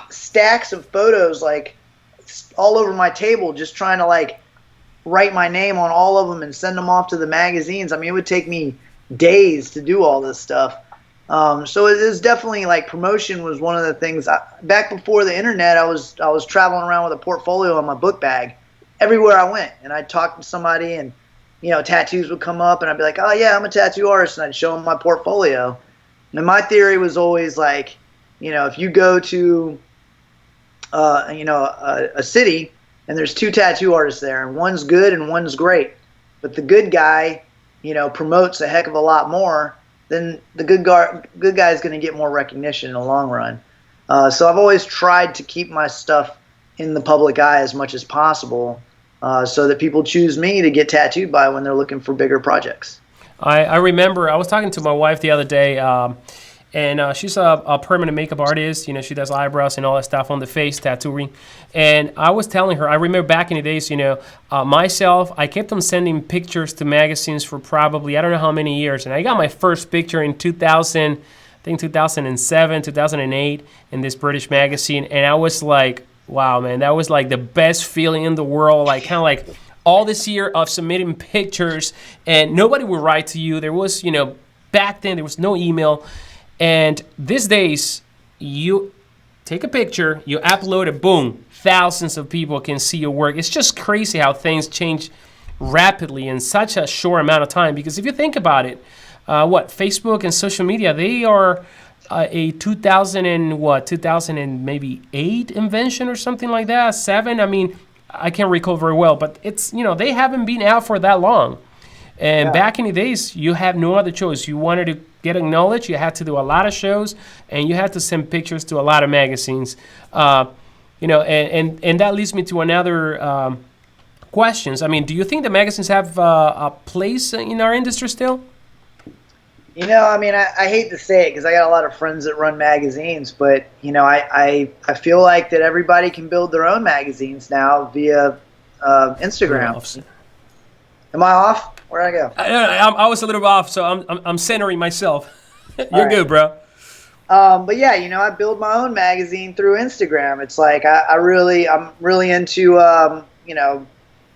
stacks of photos all over my table, just trying to write my name on all of them and send them off to the magazines. I mean, it would take me days to do all this stuff. So it is definitely like promotion was one of the things. Back before the internet, I was traveling around with a portfolio in my book bag everywhere I went, and I'd talk to somebody, and tattoos would come up, and I'd be like, oh yeah, I'm a tattoo artist, and I'd show them my portfolio. And my theory was always like, if you go to a city and there's two tattoo artists there, and one's good and one's great, but the good guy promotes a heck of a lot more, then the good guy is going to get more recognition in the long run. So I've always tried to keep my stuff in the public eye as much as possible, so that people choose me to get tattooed by when they're looking for bigger projects. I remember I was talking to my wife the other day, and she's a permanent makeup artist. She does eyebrows and all that stuff on the face, tattooing. And I was telling her, I remember back in the days, myself, I kept on sending pictures to magazines for probably, I don't know how many years. And I got my first picture in 2000, I think 2007, 2008 in this British magazine. And I was like, wow, man, that was like the best feeling in the world. Like kind of like all this year of submitting pictures, and nobody would write to you. There was, back then there was no email. And these days, you take a picture, you upload it, boom, thousands of people can see your work. It's just crazy how things change rapidly in such a short amount of time. Because if you think about it, Facebook and social media, they are a 2000 and maybe 8 invention or something like that, 7. I mean, I can't recall very well, but it's, they haven't been out for that long. And back in the days, you had no other choice. You wanted to get acknowledged, you had to do a lot of shows, and you had to send pictures to a lot of magazines. And that leads me to another questions. I mean, do you think the magazines have a place in our industry still? I mean, I hate to say it because I got a lot of friends that run magazines, but, I feel like that everybody can build their own magazines now via Instagram. Am I off? Where'd I go? I was a little off, so I'm centering myself. You're good, bro. But yeah, I build my own magazine through Instagram. It's like I'm really into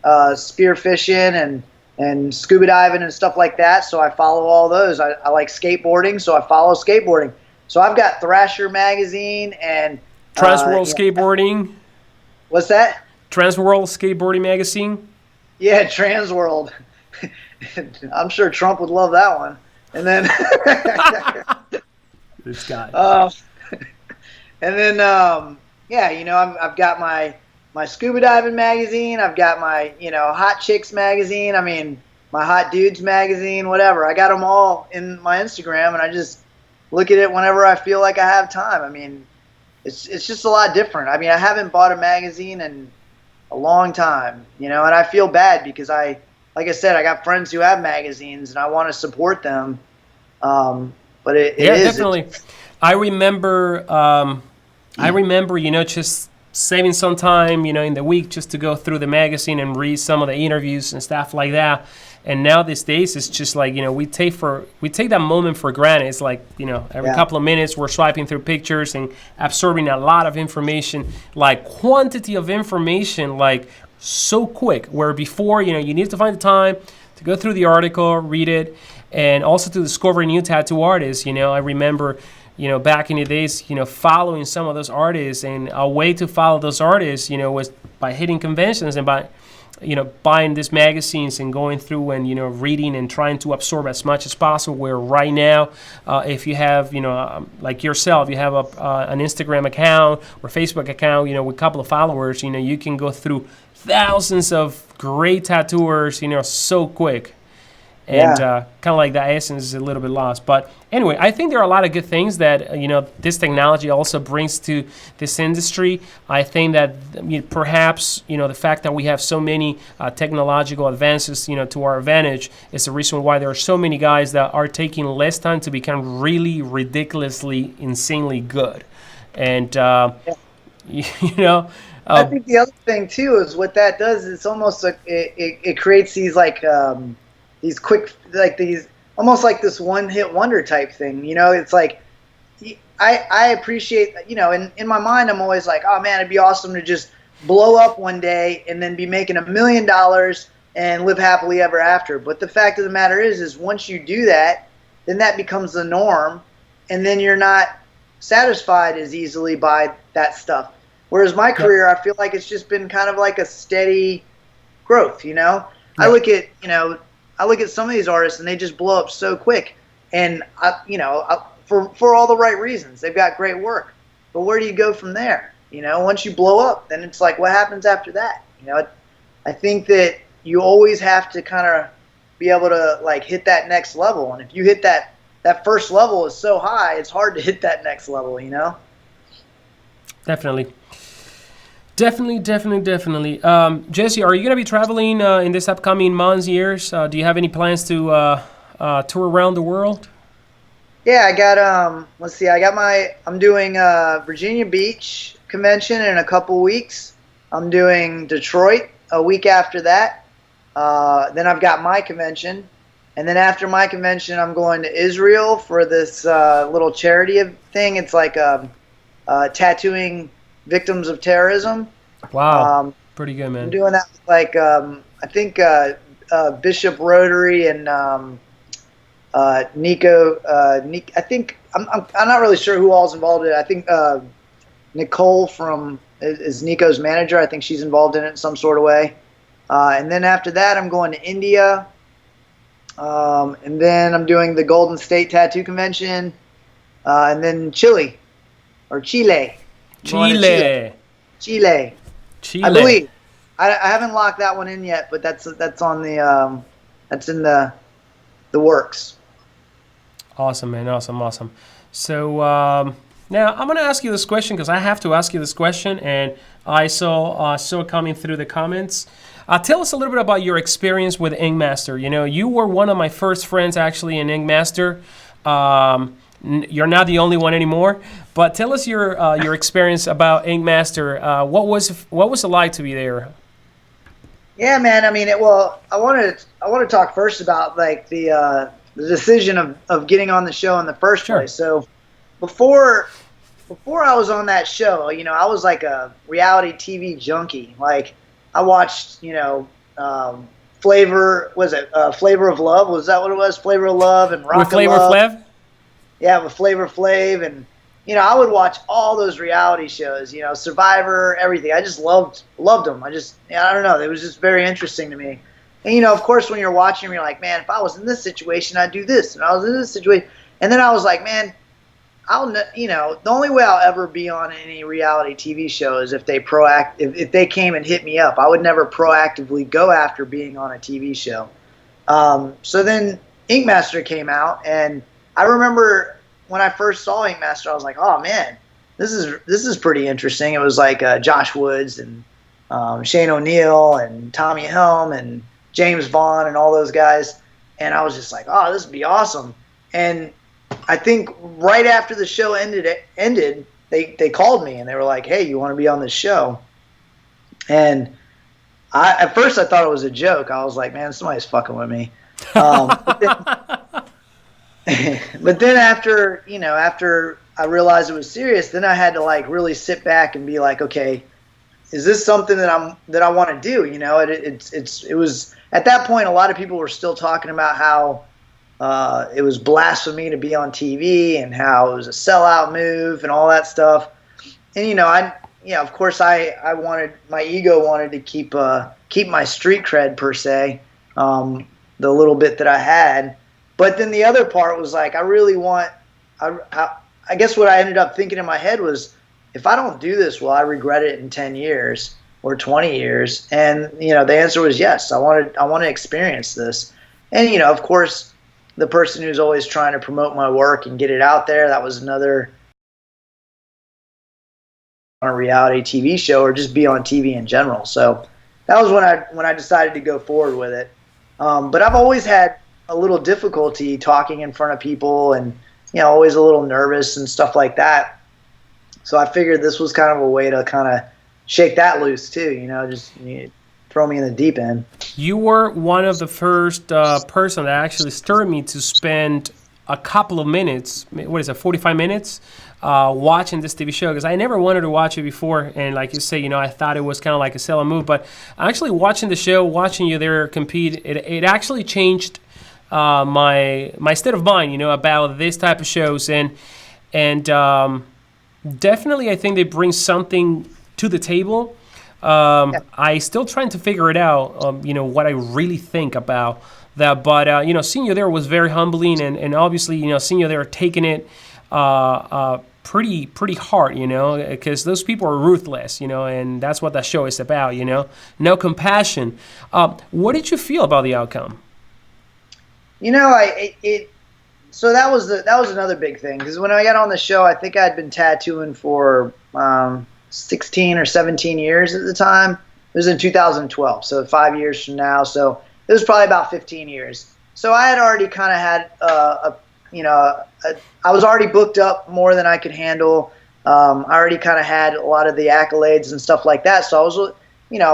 spearfishing and scuba diving and stuff like that. So I follow all those. I like skateboarding, so I follow skateboarding. So I've got Thrasher magazine and Transworld Skateboarding. What's that? Transworld Skateboarding magazine. Yeah, Transworld. I'm sure Trump would love that one. And then this guy. And then I've got my scuba diving magazine. I've got my hot chicks magazine. I mean, my hot dudes magazine, whatever. I got them all in my Instagram, and I just look at it whenever I feel like I have time. I mean, it's just a lot different. I mean, I haven't bought a magazine in a long time, and I feel bad because like I said, I got friends who have magazines, and I want to support them. But it is definitely. I remember, just saving some time, in the week just to go through the magazine and read some of the interviews and stuff like that. And now these days, it's just like, we take that moment for granted. It's like, every couple of minutes we're swiping through pictures and absorbing a lot of information, like quantity of information, like so quick, where before, you need to find the time to go through the article, read it, and also to discover new tattoo artists. I remember, back in the days, following some of those artists, and a way to follow those artists, was by hitting conventions and by, buying these magazines and going through and, reading and trying to absorb as much as possible. Where right now, if you have, like yourself, you have an Instagram account or Facebook account, with a couple of followers, you can go through thousands of great tattooers, so quick. And kind of like that essence is a little bit lost. But anyway, I think there are a lot of good things that, this technology also brings to this industry. I think that perhaps, the fact that we have so many technological advances, to our advantage is the reason why there are so many guys that are taking less time to become really ridiculously, insanely good. And, I think the other thing, too, is what that does is it's almost like it creates these, like, these quick, like these, almost like this one-hit wonder type thing. It's like, I appreciate, in my mind, I'm always like, oh man, it'd be awesome to just blow up one day and then be making $1 million and live happily ever after. But the fact of the matter is once you do that, then that becomes the norm, and then you're not satisfied as easily by that stuff. Whereas my career, I feel like it's just been kind of like a steady growth, you know? I look at, some of these artists and they just blow up so quick. And, for all the right reasons. They've got great work. But where do you go from there? You know, once you blow up, then it's like, what happens after that? You know, I think that you always have to kind of be able to, like, hit that next level. And if you hit that first level is so high, it's hard to hit that next level, you know? Definitely. Definitely. Jesse, are you going to be traveling in this upcoming months, years? Do you have any plans to tour around the world? Yeah, I got I'm doing Virginia Beach convention in a couple weeks. I'm doing Detroit a week after that. Then I've got my convention. And then after my convention, I'm going to Israel for this little charity thing. It's like tattooing victims of terrorism. Wow, pretty good, man. I'm doing that with, like, I think Bishop Rotary and Nico. I think I'm not really sure who all's involved in it. I think Nicole is Nico's manager. I think she's involved in it in some sort of way. And then after that, I'm going to India. And then I'm doing the Golden State Tattoo Convention. And then Chile. I believe. I haven't locked that one in yet, but that's on the that's in the works. Awesome, man. Awesome. So now I'm going to ask you this question because I have to ask you this question, and I saw it coming through the comments. Tell us a little bit about your experience with Ink Master. You know, you were one of my first friends actually in Ink Master. You're not the only one anymore, but tell us your experience about Ink Master. What was it like to be there? Yeah, man. I mean, I want to talk first about, like, the decision of getting on the show in the first place. So before I was on that show, you know, I was like a reality TV junkie. Like, I watched, Flavor of Love? Was that what it was? Flavor of Love and Rock with Flavor Flav? Yeah, with Flavor Flav, and I would watch all those reality shows, Survivor, everything. I just loved them. I don't know, it was just very interesting to me. And of course, when you're watching, you're like, man, if I was in this situation, I'd do this, and I was in this situation, and then I was like, man, the only way I'll ever be on any reality TV show is if they came and hit me up. I would never proactively go after being on a TV show. So then Ink Master came out, and I remember when I first saw Ink Master, I was like, oh man, this is pretty interesting. It was like Josh Woods and Shane O'Neill and Tommy Helm and James Vaughn and all those guys, and I was just like, oh, this would be awesome. And I think right after the show ended, they called me and they were like, hey, you want to be on this show? And at first I thought it was a joke. I was like, man, somebody's fucking with me. But then after I realized it was serious, then I had to, like, really sit back and be like, okay, is this something that I want to do? It was at that point, a lot of people were still talking about how it was blasphemy to be on TV and how it was a sellout move and all that stuff. And of course I wanted, my ego wanted to keep my street cred per se, the little bit that I had. But then the other part was like, I guess what I ended up thinking in my head was, if I don't do this, will I regret it in 10 years or 20 years? And, the answer was yes. I want to experience this. And, of course, the person who's always trying to promote my work and get it out there, that was another on a reality TV show or just be on TV in general. So that was when I decided to go forward with it. But I've always had a little difficulty talking in front of people and, always a little nervous and stuff like that. So I figured this was kind of a way to kind of shake that loose too, just throw me in the deep end. You were one of the first person that actually stirred me to spend a couple of minutes, 45 minutes, watching this TV show, because I never wanted to watch it before, and like you say, I thought it was kind of like a selling move, but actually watching the show, watching you there compete, it actually changed my state of mind, about this type of shows, and definitely I think they bring something to the table. I still trying to figure it out, what I really think about that. But, seeing you there was very humbling, and obviously, seeing you there taking it pretty hard, because those people are ruthless, and that's what that show is about, no compassion. What did you feel about the outcome? So that was another big thing, because when I got on the show, I think I'd been tattooing for 16 or 17 years at the time. It was in 2012, so 5 years from now. So it was probably about 15 years. So I had already kind of had I was already booked up more than I could handle. I already kind of had a lot of the accolades and stuff like that. So I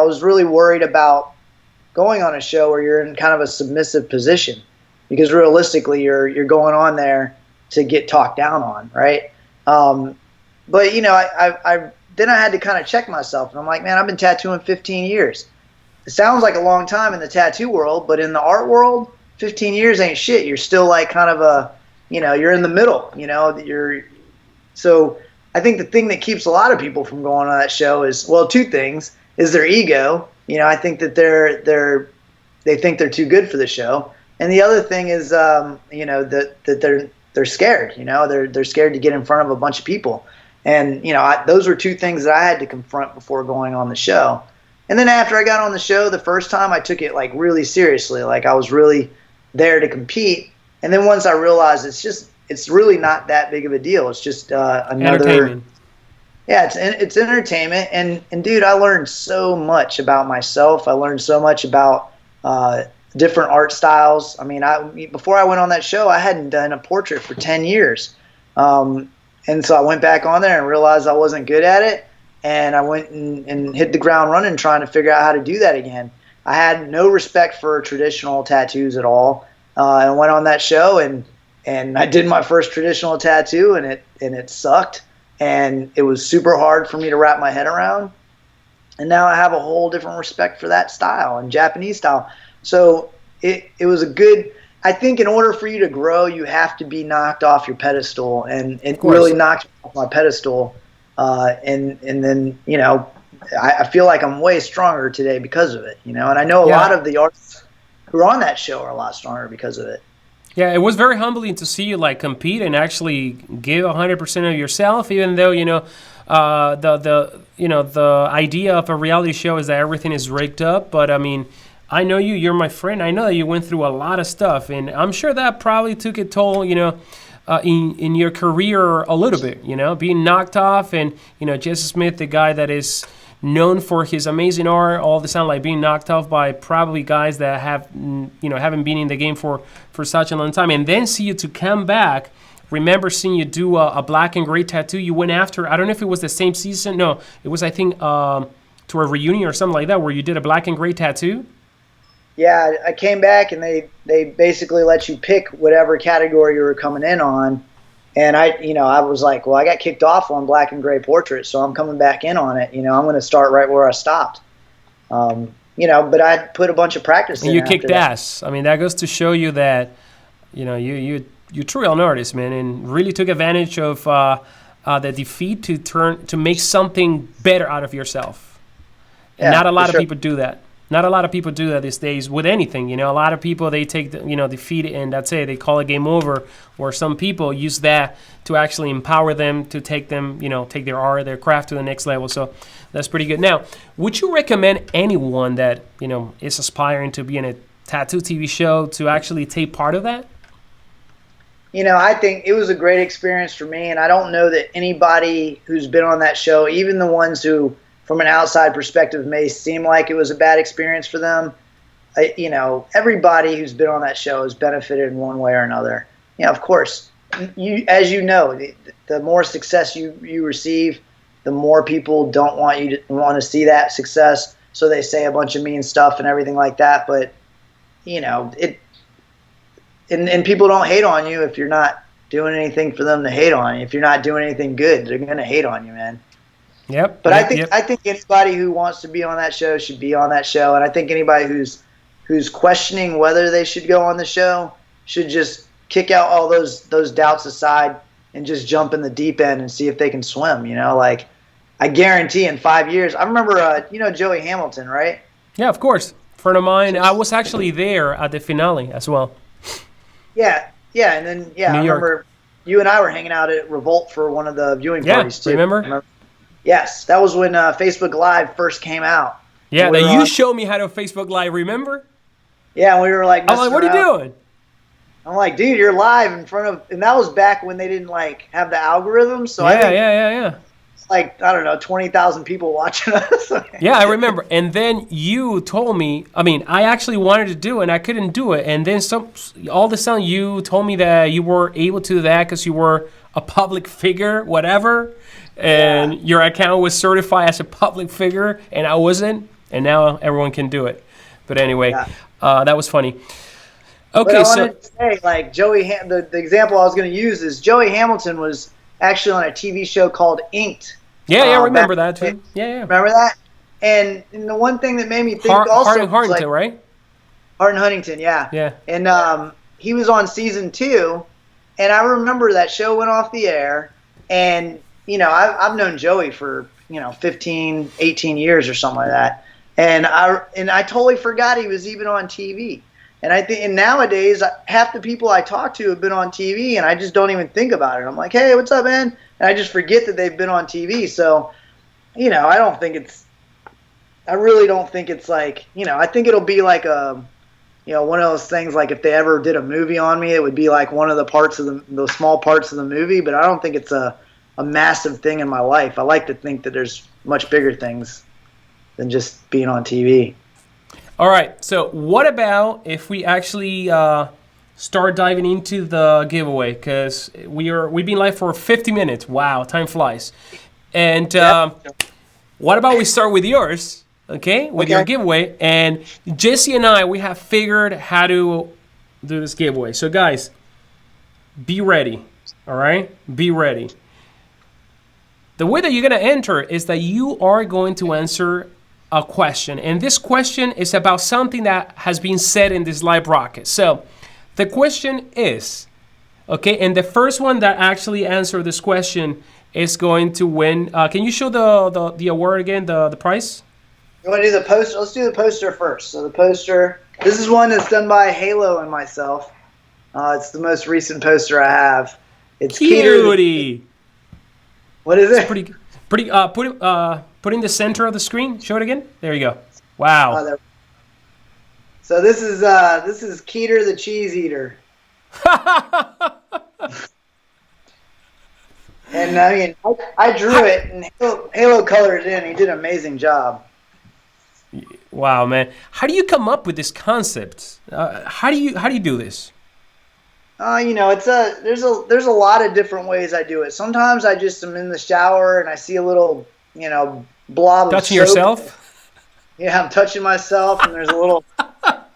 was really worried about going on a show where you're in kind of a submissive position, because realistically you're going on there to get talked down on, right? But I then I had to kind of check myself, and I'm like, man, I've been tattooing 15 years. It sounds like a long time in the tattoo world, but in the art world, 15 years ain't shit. You're still like kind of you're in the middle, so I think the thing that keeps a lot of people from going on that show is, well, two things, is their ego. I think that they think they're too good for the show. And the other thing is, that they're scared. They're scared to get in front of a bunch of people. And those were two things that I had to confront before going on the show. And then after I got on the show the first time, I took it like really seriously. Like I was really there to compete. And then once I realized it's really not that big of a deal. It's just another entertainment. Yeah, it's entertainment. And dude, I learned so much about myself. I learned so much about different art styles. I mean, before I went on that show, I hadn't done a portrait for 10 years. And so I went back on there and realized I wasn't good at it. And I went and hit the ground running trying to figure out how to do that again. I had no respect for traditional tattoos at all. I went on that show and I did my first traditional tattoo, and it sucked. And it was super hard for me to wrap my head around. And now I have a whole different respect for that style and Japanese style. So it was I think in order for you to grow, you have to be knocked off your pedestal, and it really knocked me off my pedestal. And then, I feel like I'm way stronger today because of it, and I know a lot of the artists who are on that show are a lot stronger because of it. Yeah, it was very humbling to see you like compete and actually give 100% of yourself, even though, the idea of a reality show is that everything is rigged up. But I mean, I know you're my friend. I know that you went through a lot of stuff, and I'm sure that probably took a toll, in your career a little bit, being knocked off, and, Jesse Smith, the guy that is known for his amazing art, all the time, like being knocked off by probably guys that haven't been in the game for such a long time, and then see you to come back. Remember seeing you do a black and gray tattoo. You went after, I don't know if it was the same season. No, it was, I think, to a reunion or something like that, where you did a black and gray tattoo. Yeah, I came back, and they basically let you pick whatever category you were coming in on. And I was like, well, I got kicked off on black and gray portrait, so I'm coming back in on it. I'm going to start right where I stopped. But I put a bunch of practice in. And you kicked ass. I mean, that goes to show you that, you're truly an artist, man, and really took advantage of the defeat to make something better out of yourself. And not a lot of people do that. Not a lot of people do that these days with anything. A lot of people, they take defeat and that's it. They call it game over. Or some people use that to actually empower them, to take them, take their art, their craft to the next level. So that's pretty good. Now, would you recommend anyone that, is aspiring to be in a tattoo TV show to actually take part of that? I think it was a great experience for me, and I don't know that anybody who's been on that show, even the ones who, from an outside perspective, may seem like it was a bad experience for them. Everybody who's been on that show has benefited in one way or another. Of course, as you know, the more success you receive, the more people don't want to see that success. So they say a bunch of mean stuff and everything like that. But and people don't hate on you if you're not doing anything for them to hate on. If you're not doing anything good, they're gonna hate on you, man. Yep. But yep, I think anybody who wants to be on that show should be on that show, and I think anybody who's questioning whether they should go on the show should just kick out all those doubts aside and just jump in the deep end and see if they can swim. You know, like I guarantee in 5 years. I remember, you know, Joey Hamilton, right? Yeah, of course. Friend of mine. I was actually there at the finale as well. Yeah, and then I remember you and I were hanging out at Revolt for one of the viewing parties too. Remember? Yes, that was when Facebook Live first came out. Yeah, that you showed me how to Facebook Live. Remember? Yeah, and we were like, I'm like, what are you doing? I'm like, dude, you're live in front of, and that was back when they didn't like have the algorithm. So yeah. Like, I don't know, 20,000 people watching us. Yeah, I remember. And then you told me, I mean, I actually wanted to do it and I couldn't do it. And then all of a sudden you told me that you were able to do that because you were a public figure, whatever. And your account was certified as a public figure and I wasn't. And now everyone can do it. But anyway, that was funny. Okay, but I wanted to say, like, the example I was going to use is Joey Hamilton was actually on a TV show called Inked. Yeah, I remember that too. Yeah. Remember that? And the one thing that made me think Hart Huntington, right? Hart Huntington, yeah. Yeah. And he was on season 2, and I remember that show went off the air, and, you know, I've known Joey for, 15, 18 years or something like that. And I totally forgot he was even on TV. And nowadays, half the people I talk to have been on TV, and I just don't even think about it. I'm like, hey, what's up, man? And I just forget that they've been on TV. So, I really don't think it's like, I think it'll be like one of those things, like if they ever did a movie on me, it would be like one of the parts of the small parts of the movie, but I don't think it's a massive thing in my life. I like to think that there's much bigger things than just being on TV. All right, so what about if we actually start diving into the giveaway? Because we've been live for 50 minutes. Wow, time flies. And what about we start with yours, okay, with your giveaway? And Jesse and I, we have figured how to do this giveaway. So, guys, be ready, all right? Be ready. The way that you're going to enter is that you are going to answer a question, and this question is about something that has been said in this live broadcast. So the question is, okay, and the first one that actually answered this question is going to win. Can you show the award again, the prize? You want to do the poster? Let's do the poster first. So the poster, this is one that's done by Halo and myself. It's the most recent poster I have. It's Cutie. What is it? Pretty. Put in the center of the screen. Show it again. There you go. Wow. So this is Keeter the cheese eater. And I mean, I drew it, and Halo colored it in. He did an amazing job. Wow, man! How do you come up with this concept? How do you do this? There's a lot of different ways I do it. Sometimes I just am in the shower and I see a little, blob of soap. Touching yourself? Yeah, I'm touching myself, and there's a little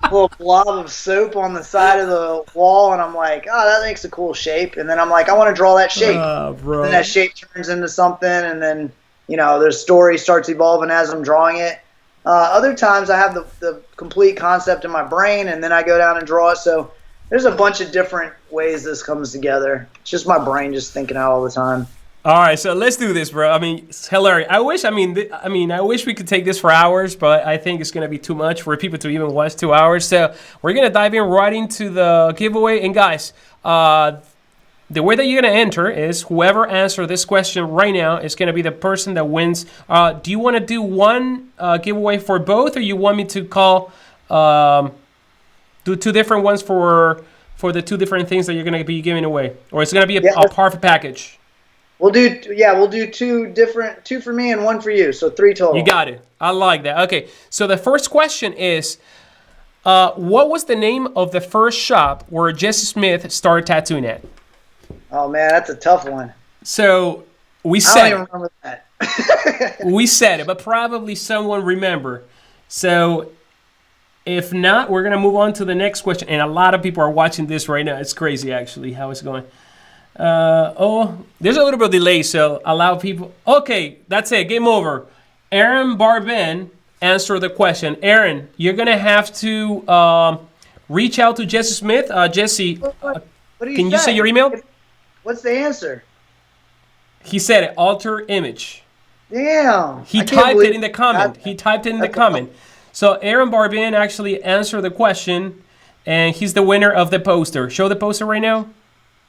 blob of soap on the side of the wall, and I'm like, oh, that makes a cool shape. And then I'm like, I want to draw that shape. Bro. And that shape turns into something, and then, the story starts evolving as I'm drawing it. Other times I have the complete concept in my brain, and then I go down and draw it. So there's a bunch of different ways this comes together. It's just my brain just thinking out all the time. All right, so let's do this, bro. I mean, it's hilarious. I wish we could take this for hours, but I think it's gonna be too much for people to even watch 2 hours. So we're gonna dive in right into the giveaway. And guys, the way that you're gonna enter is whoever answers this question right now is gonna be the person that wins. Do you want to do one giveaway for both, or you want me to call? Do two different ones for the two different things that you're going to be giving away, or it's going to be a perfect package? We'll do two for me and one for you, so 3 total. You got it. I like that. Okay, so the first question is, what was the name of the first shop where Jesse Smith started tattooing at? Oh man, that's a tough one. So we said I don't even remember that. We said it, but probably someone remember. So if not, we're going to move on to the next question. And a lot of people are watching this right now. It's crazy, actually, how it's going. There's a little bit of delay, so allow people. Okay, that's it. Game over. Aaron Barben answered the question. Aaron, you're gonna have to reach out to Jesse Smith. Jesse, What do can you say your email? What's the answer? He said it. Alter image. Damn. He typed it in the comment. So Aaron Barben actually answered the question, and he's the winner of the poster. Show the poster right now.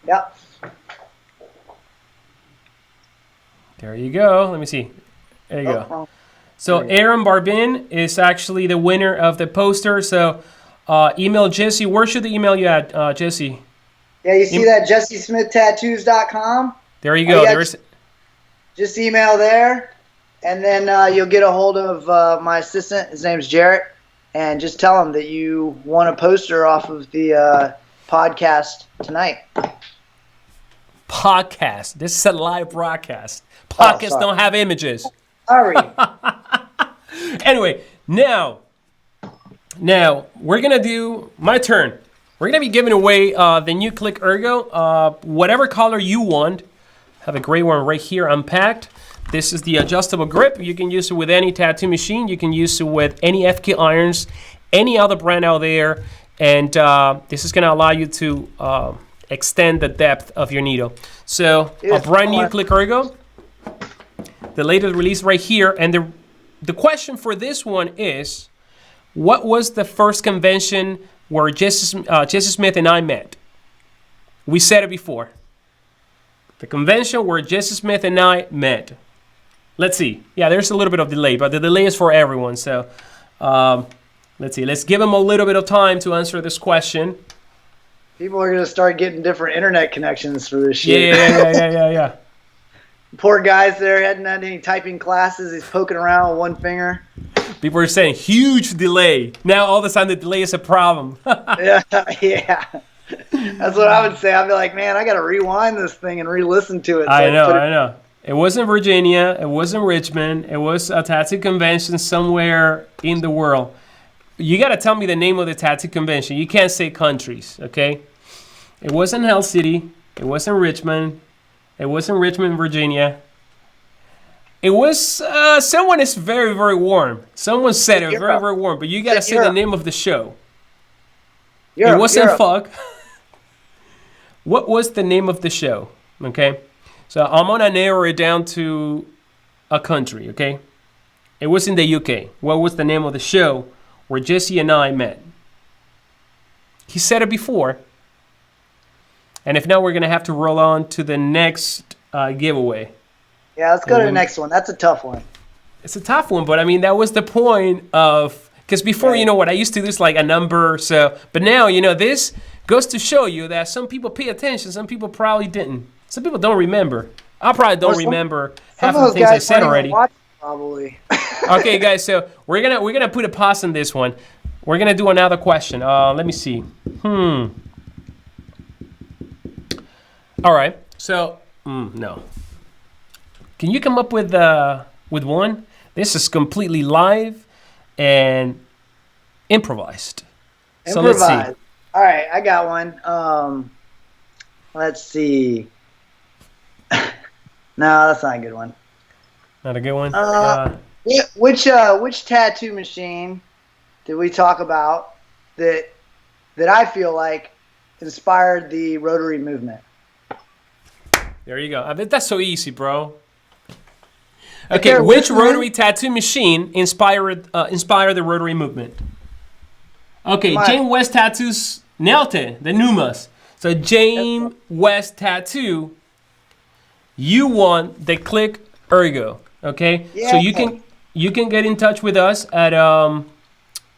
Yep. There you go. Let me see. There you go. Wrong. So Aaron Barben is actually the winner of the poster. So email Jesse. Where should they email you at, Jesse? Yeah, you see that JesseSmithTattoos.com? There you go. Just email there, and then you'll get a hold of my assistant. His name's Jarrett, and just tell him that you want a poster off of the podcast tonight. Podcast. This is a live broadcast. Podcasts don't have images. Sorry. Anyway, now we're gonna do my turn. We're gonna be giving away the new Click Ergo, whatever color you want. Have a gray one right here unpacked. This is the adjustable grip. You can use it with any tattoo machine. You can use it with any FK irons, any other brand out there, and this is gonna allow you to extend the depth of your needle. So a brand new Click Ergo, the latest release right here, and the question for this one is, what was the first convention where Jesse Smith and I met? We said it before. The convention where Jesse Smith and I met. Let's see. Yeah, there's a little bit of delay, but the delay is for everyone. So let's see. Let's give him a little bit of time to answer this question. People are going to start getting different internet connections for this shit. Yeah. Poor guy's there, hadn't had any typing classes. He's poking around with one finger. People are saying huge delay. Now all of a sudden the delay is a problem. Yeah. That's what I would say. I'd be like, man, I got to rewind this thing and re-listen to it. So I know. It wasn't Virginia. It wasn't Richmond. It was a tattoo convention somewhere in the world. You got to tell me the name of the tattoo convention. You can't say countries, okay? It wasn't Hell City. It wasn't Richmond. It wasn't Richmond, Virginia. It was someone is very, very warm. Someone said it very, very warm. But you got to say the name of the show. It wasn't fuck. What was the name of the show? Okay. So I'm going to narrow it down to a country, okay? It was in the UK. What was the name of the show where Jesse and I met? He said it before. And if not, we're going to have to roll on to the next giveaway. Yeah, let's go to the next one. That's a tough one. It's a tough one, but I mean, that was the point of... Because before, you know what, I used to do this like a number, so... But now, you know, this goes to show you that some people pay attention, some people probably didn't. Some people don't remember. I probably don't remember half of the things I said already. Probably. Okay, guys, so we're gonna put a pause on this one. We're gonna do another question. Let me see. All right. So, no. Can you come up with one? This is completely live and improvised. So let's see. All right, I got one. Let's see. No, that's not a good one. Not a good one? Which tattoo machine did we talk about that I feel like inspired the rotary movement? There you go. I bet that's so easy, bro. Okay, which rotary tattoo machine inspired the rotary movement? Okay, James West Tattoos nailed it. The Numas. So James West Tattoo, you want the Click Ergo. Okay, yeah. So you can get in touch with us at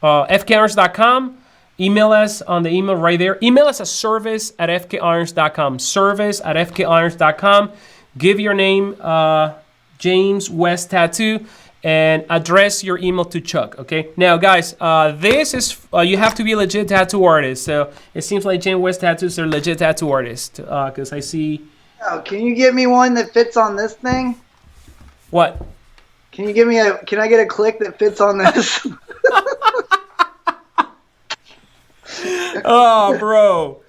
fkirons.com. Email us on the email right there. Email us at service@fkirons.com. Service@fkirons.com. Give your name, James West Tattoo, and address your email to Chuck. Okay. Now, guys, this is you have to be a legit tattoo artist. So it seems like James West Tattoos are legit tattoo artists because I see. Oh, can you get me one that fits on this thing? What? Can you give me Can I get a click that fits on this? Oh, bro.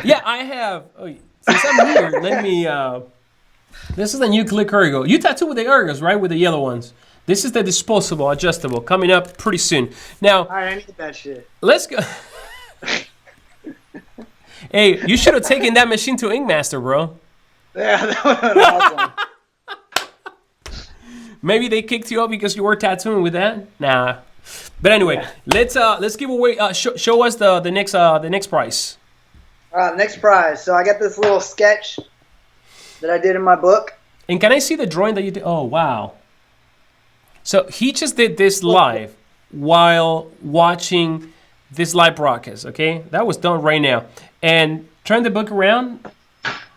Yeah, I have. Oh, since I'm here, let me. This is the new click ergo. You tattoo with the ergos, right? With the yellow ones. This is the disposable, adjustable, coming up pretty soon. Now, All right, I need that shit. let's go. Hey, you should have taken that machine to Inkmaster, bro. Yeah, that would have been awesome. Maybe they kicked you out because you were tattooing with that. Nah. But anyway, let's give away. Show us the next prize. Next prize. So I got this little sketch that I did in my book. And can I see the drawing that you did? Oh wow. So he just did this live while watching this live broadcast. Okay, that was done right now. And turn the book around.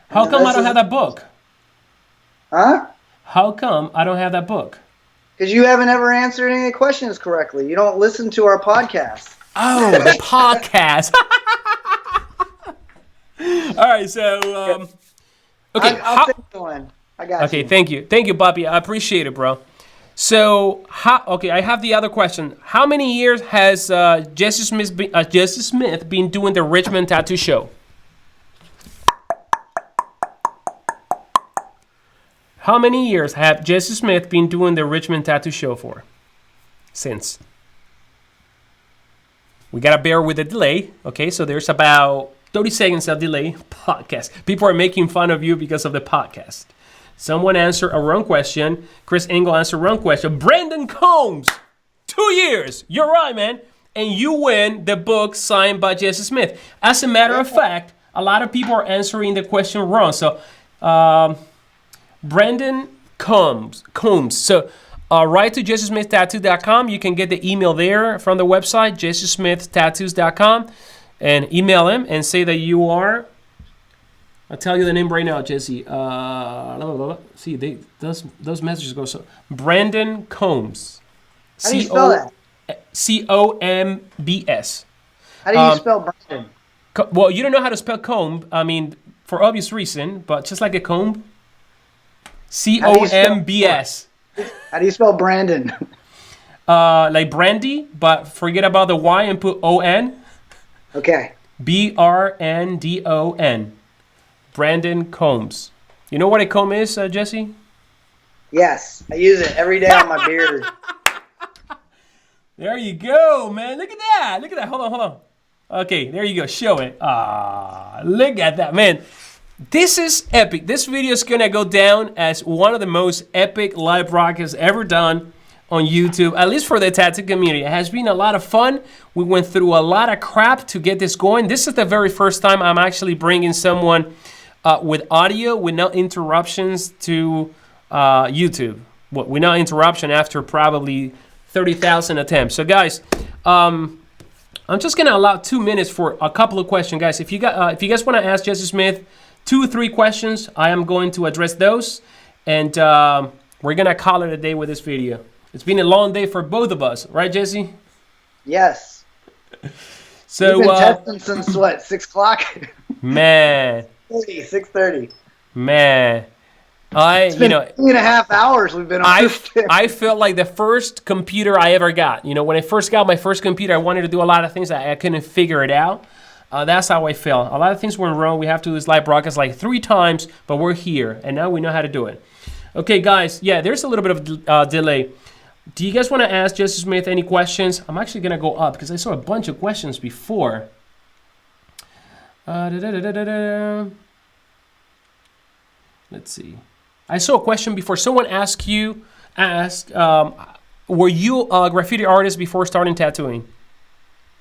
How come I don't have that book? Huh? How come I don't have that book? Because you haven't ever answered any questions correctly. You don't listen to our podcast. Oh, the podcast. All right, so okay. I'll take one. I got you. Okay, thank you, Bobby. I appreciate it, bro. So, I have the other question. How many years has Jesse Smith been doing the Richmond Tattoo Show? How many years have Jesse Smith been doing the Richmond Tattoo Show for? Since. We gotta bear with the delay. Okay, so there's about 30 seconds of delay. Podcast. People are making fun of you because of the podcast. Someone answered a wrong question. Chris Engel answered a wrong question. Brandon Combs, 2 years. You're right, man. And you win the book signed by Jesse Smith. As a matter of fact, a lot of people are answering the question wrong. So, Brandon Combs. So, write to jessesmithtattoo.com. You can get the email there from the website, jessesmithtattoos.com, and email him and say that you are. I'll tell you the name right now, Jesse. See, those messages go so. Brandon Combs. How do you spell that? Combs. How do you spell Brandon? Well, you don't know how to spell comb. I mean, for obvious reason, but just like a comb. Combs. How do you spell Brandon? Like brandy, but forget about the Y and put O-N. Okay. Brndon. Brandon Combs. You know what a comb is, Jesse? Yes, I use it every day on my beard. There you go, man. Look at that. Hold on. Okay, there you go. Show it. Look at that, man. This is epic. This video is going to go down as one of the most epic live broadcasts ever done on YouTube, at least for the tattoo community. It has been a lot of fun. We went through a lot of crap to get this going. This is the very first time I'm actually bringing someone with audio, with no interruptions to YouTube. With no interruption after probably 30,000 attempts. So guys, I'm just going to allow 2 minutes for a couple of questions. Guys, if you guys want to ask Jesse Smith 2 or 3 questions, I am going to address those. And we're going to call it a day with this video. It's been a long day for both of us. Right, Jesse? Yes. So, we've been testing since what, 6 o'clock? Man. 6:30. Man. It's been 3.5 hours we've been on this thing. I felt like the first computer I ever got. You know, when I first got my first computer, I wanted to do a lot of things. I couldn't figure it out. That's how I felt. A lot of things went wrong. We have to do this live broadcast like 3 times, but we're here, and now we know how to do it. Okay, guys. Yeah, there's a little bit of delay. Do you guys want to ask Jesse Smith any questions? I'm actually going to go up because I saw a bunch of questions before. Let's see. I saw a question before. Someone asked, were you a graffiti artist before starting tattooing?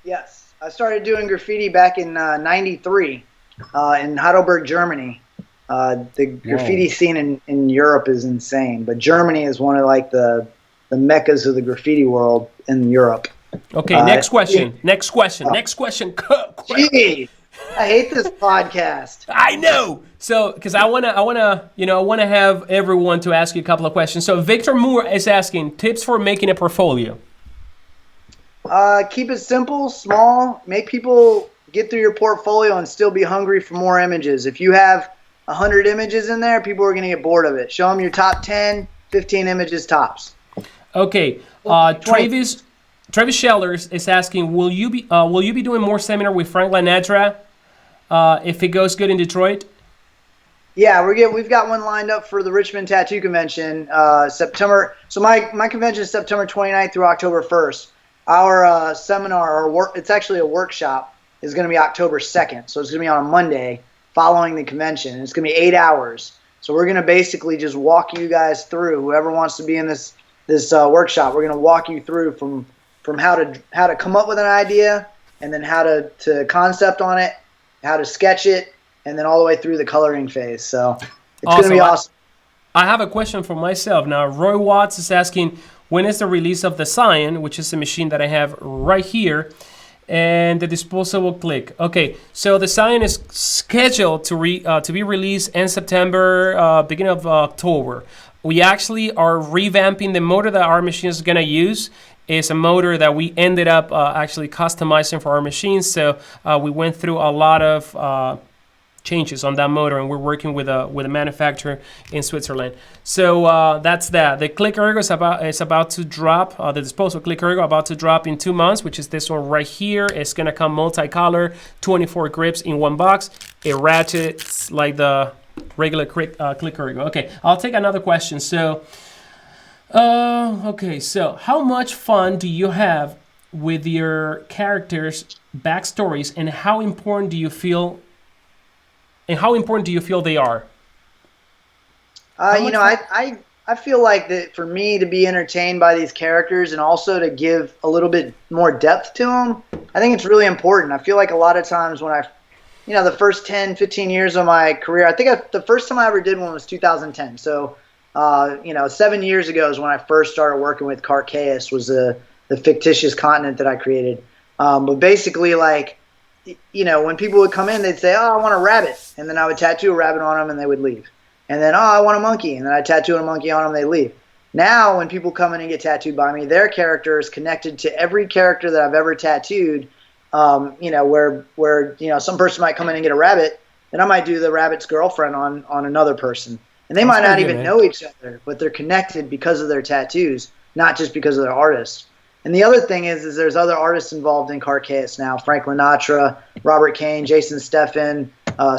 Yes. I started doing graffiti back in 93 in Heidelberg, Germany. The graffiti scene in Europe is insane, but Germany is one of like the meccas of the graffiti world in Europe. Okay, next question. Gee, I hate this podcast. I know. So, because I wanna have everyone to ask you a couple of questions. So, Victor Moore is asking tips for making a portfolio. Keep it simple, small. Make people get through your portfolio and still be hungry for more images. If you have 100 images in there, people are going to get bored of it. Show them your top 10, 15 images tops. Okay. Travis Shellers is asking, will you be doing more seminar with Frank Lanadra if it goes good in Detroit? Yeah, we've got one lined up for the Richmond Tattoo Convention, September. So my convention is September 29th through October 1st. Our seminar, it's actually a workshop, is going to be October 2nd. So it's going to be on a Monday following the convention. It's going to be 8 hours. So we're going to basically just walk you guys through. Whoever wants to be in this workshop, we're going to walk you through from how to come up with an idea, and then how to concept on it, how to sketch it, and then all the way through the coloring phase. So it's going to be awesome. I have a question for myself. Now, Roy Watts is asking, when is the release of the Scion, which is a machine that I have right here, and the disposable click? Okay, so the Scion is scheduled to be released in September, beginning of October. We actually are revamping the motor that our machine is going to use. Is a motor that we ended up actually customizing for our machines. So we went through a lot of changes on that motor, and we're working with a manufacturer in Switzerland. So that's that. The Click Ergo is about to drop. The disposable Click Ergo about to drop in 2 months, which is this one right here. It's gonna come multicolor, 24 grips in one box. It ratchets like the regular Click Ergo. Okay, I'll take another question. So, okay, so how much fun do you have with your characters' backstories, and how important do you feel? And how important do you feel they are? I feel like that for me to be entertained by these characters and also to give a little bit more depth to them, I think it's really important. I feel like a lot of times when the first 10, 15 years of my career, I think the first time I ever did one was 2010. So, 7 years ago is when I first started working with Carcaeus, was the fictitious continent that I created. But basically, like, when people would come in, they'd say, "Oh, I want a rabbit," and then I would tattoo a rabbit on them, and they would leave. And then, "Oh, I want a monkey," and then I tattoo a monkey on them, they leave. Now, when people come in and get tattooed by me, their character is connected to every character that I've ever tattooed. Where some person might come in and get a rabbit, then I might do the rabbit's girlfriend on another person, and they might not even know each other, but they're connected because of their tattoos, not just because of their artists. And the other thing is there's other artists involved in Carcaeus now: Franklin Natra, Robert Kane, Jason Steffen,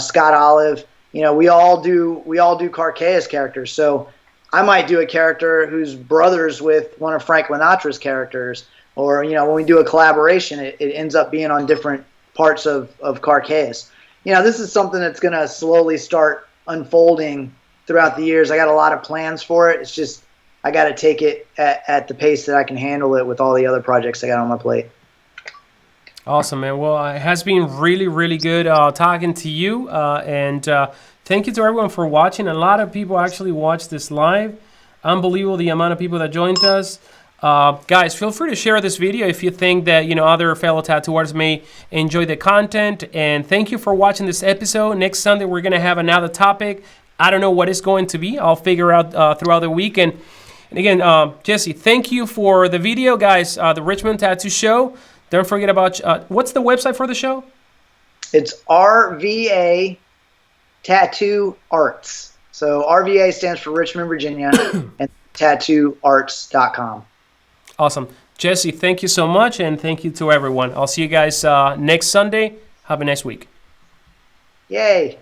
Scott Olive. We all do Carcaeus characters. So I might do a character who's brothers with one of Franklin Natra's characters, or when we do a collaboration, it ends up being on different parts of Carcaeus. This is something that's going to slowly start unfolding throughout the years. I got a lot of plans for it. It's just I got to take it at the pace that I can handle it with all the other projects I got on my plate. Awesome, man. Well, it has been really, really good talking to you. And thank you to everyone for watching. A lot of people actually watched this live. Unbelievable the amount of people that joined us. Guys, feel free to share this video if you think that other fellow tattooers may enjoy the content. And thank you for watching this episode. Next Sunday, we're going to have another topic. I don't know what it's going to be. I'll figure out throughout the week. And again, Jesse, thank you for the video, guys. The Richmond Tattoo Show. Don't forget about, what's the website for the show? It's RVA Tattoo Arts. So RVA stands for Richmond, Virginia, and tattooarts.com. Awesome. Jesse, thank you so much, and thank you to everyone. I'll see you guys next Sunday. Have a nice week. Yay.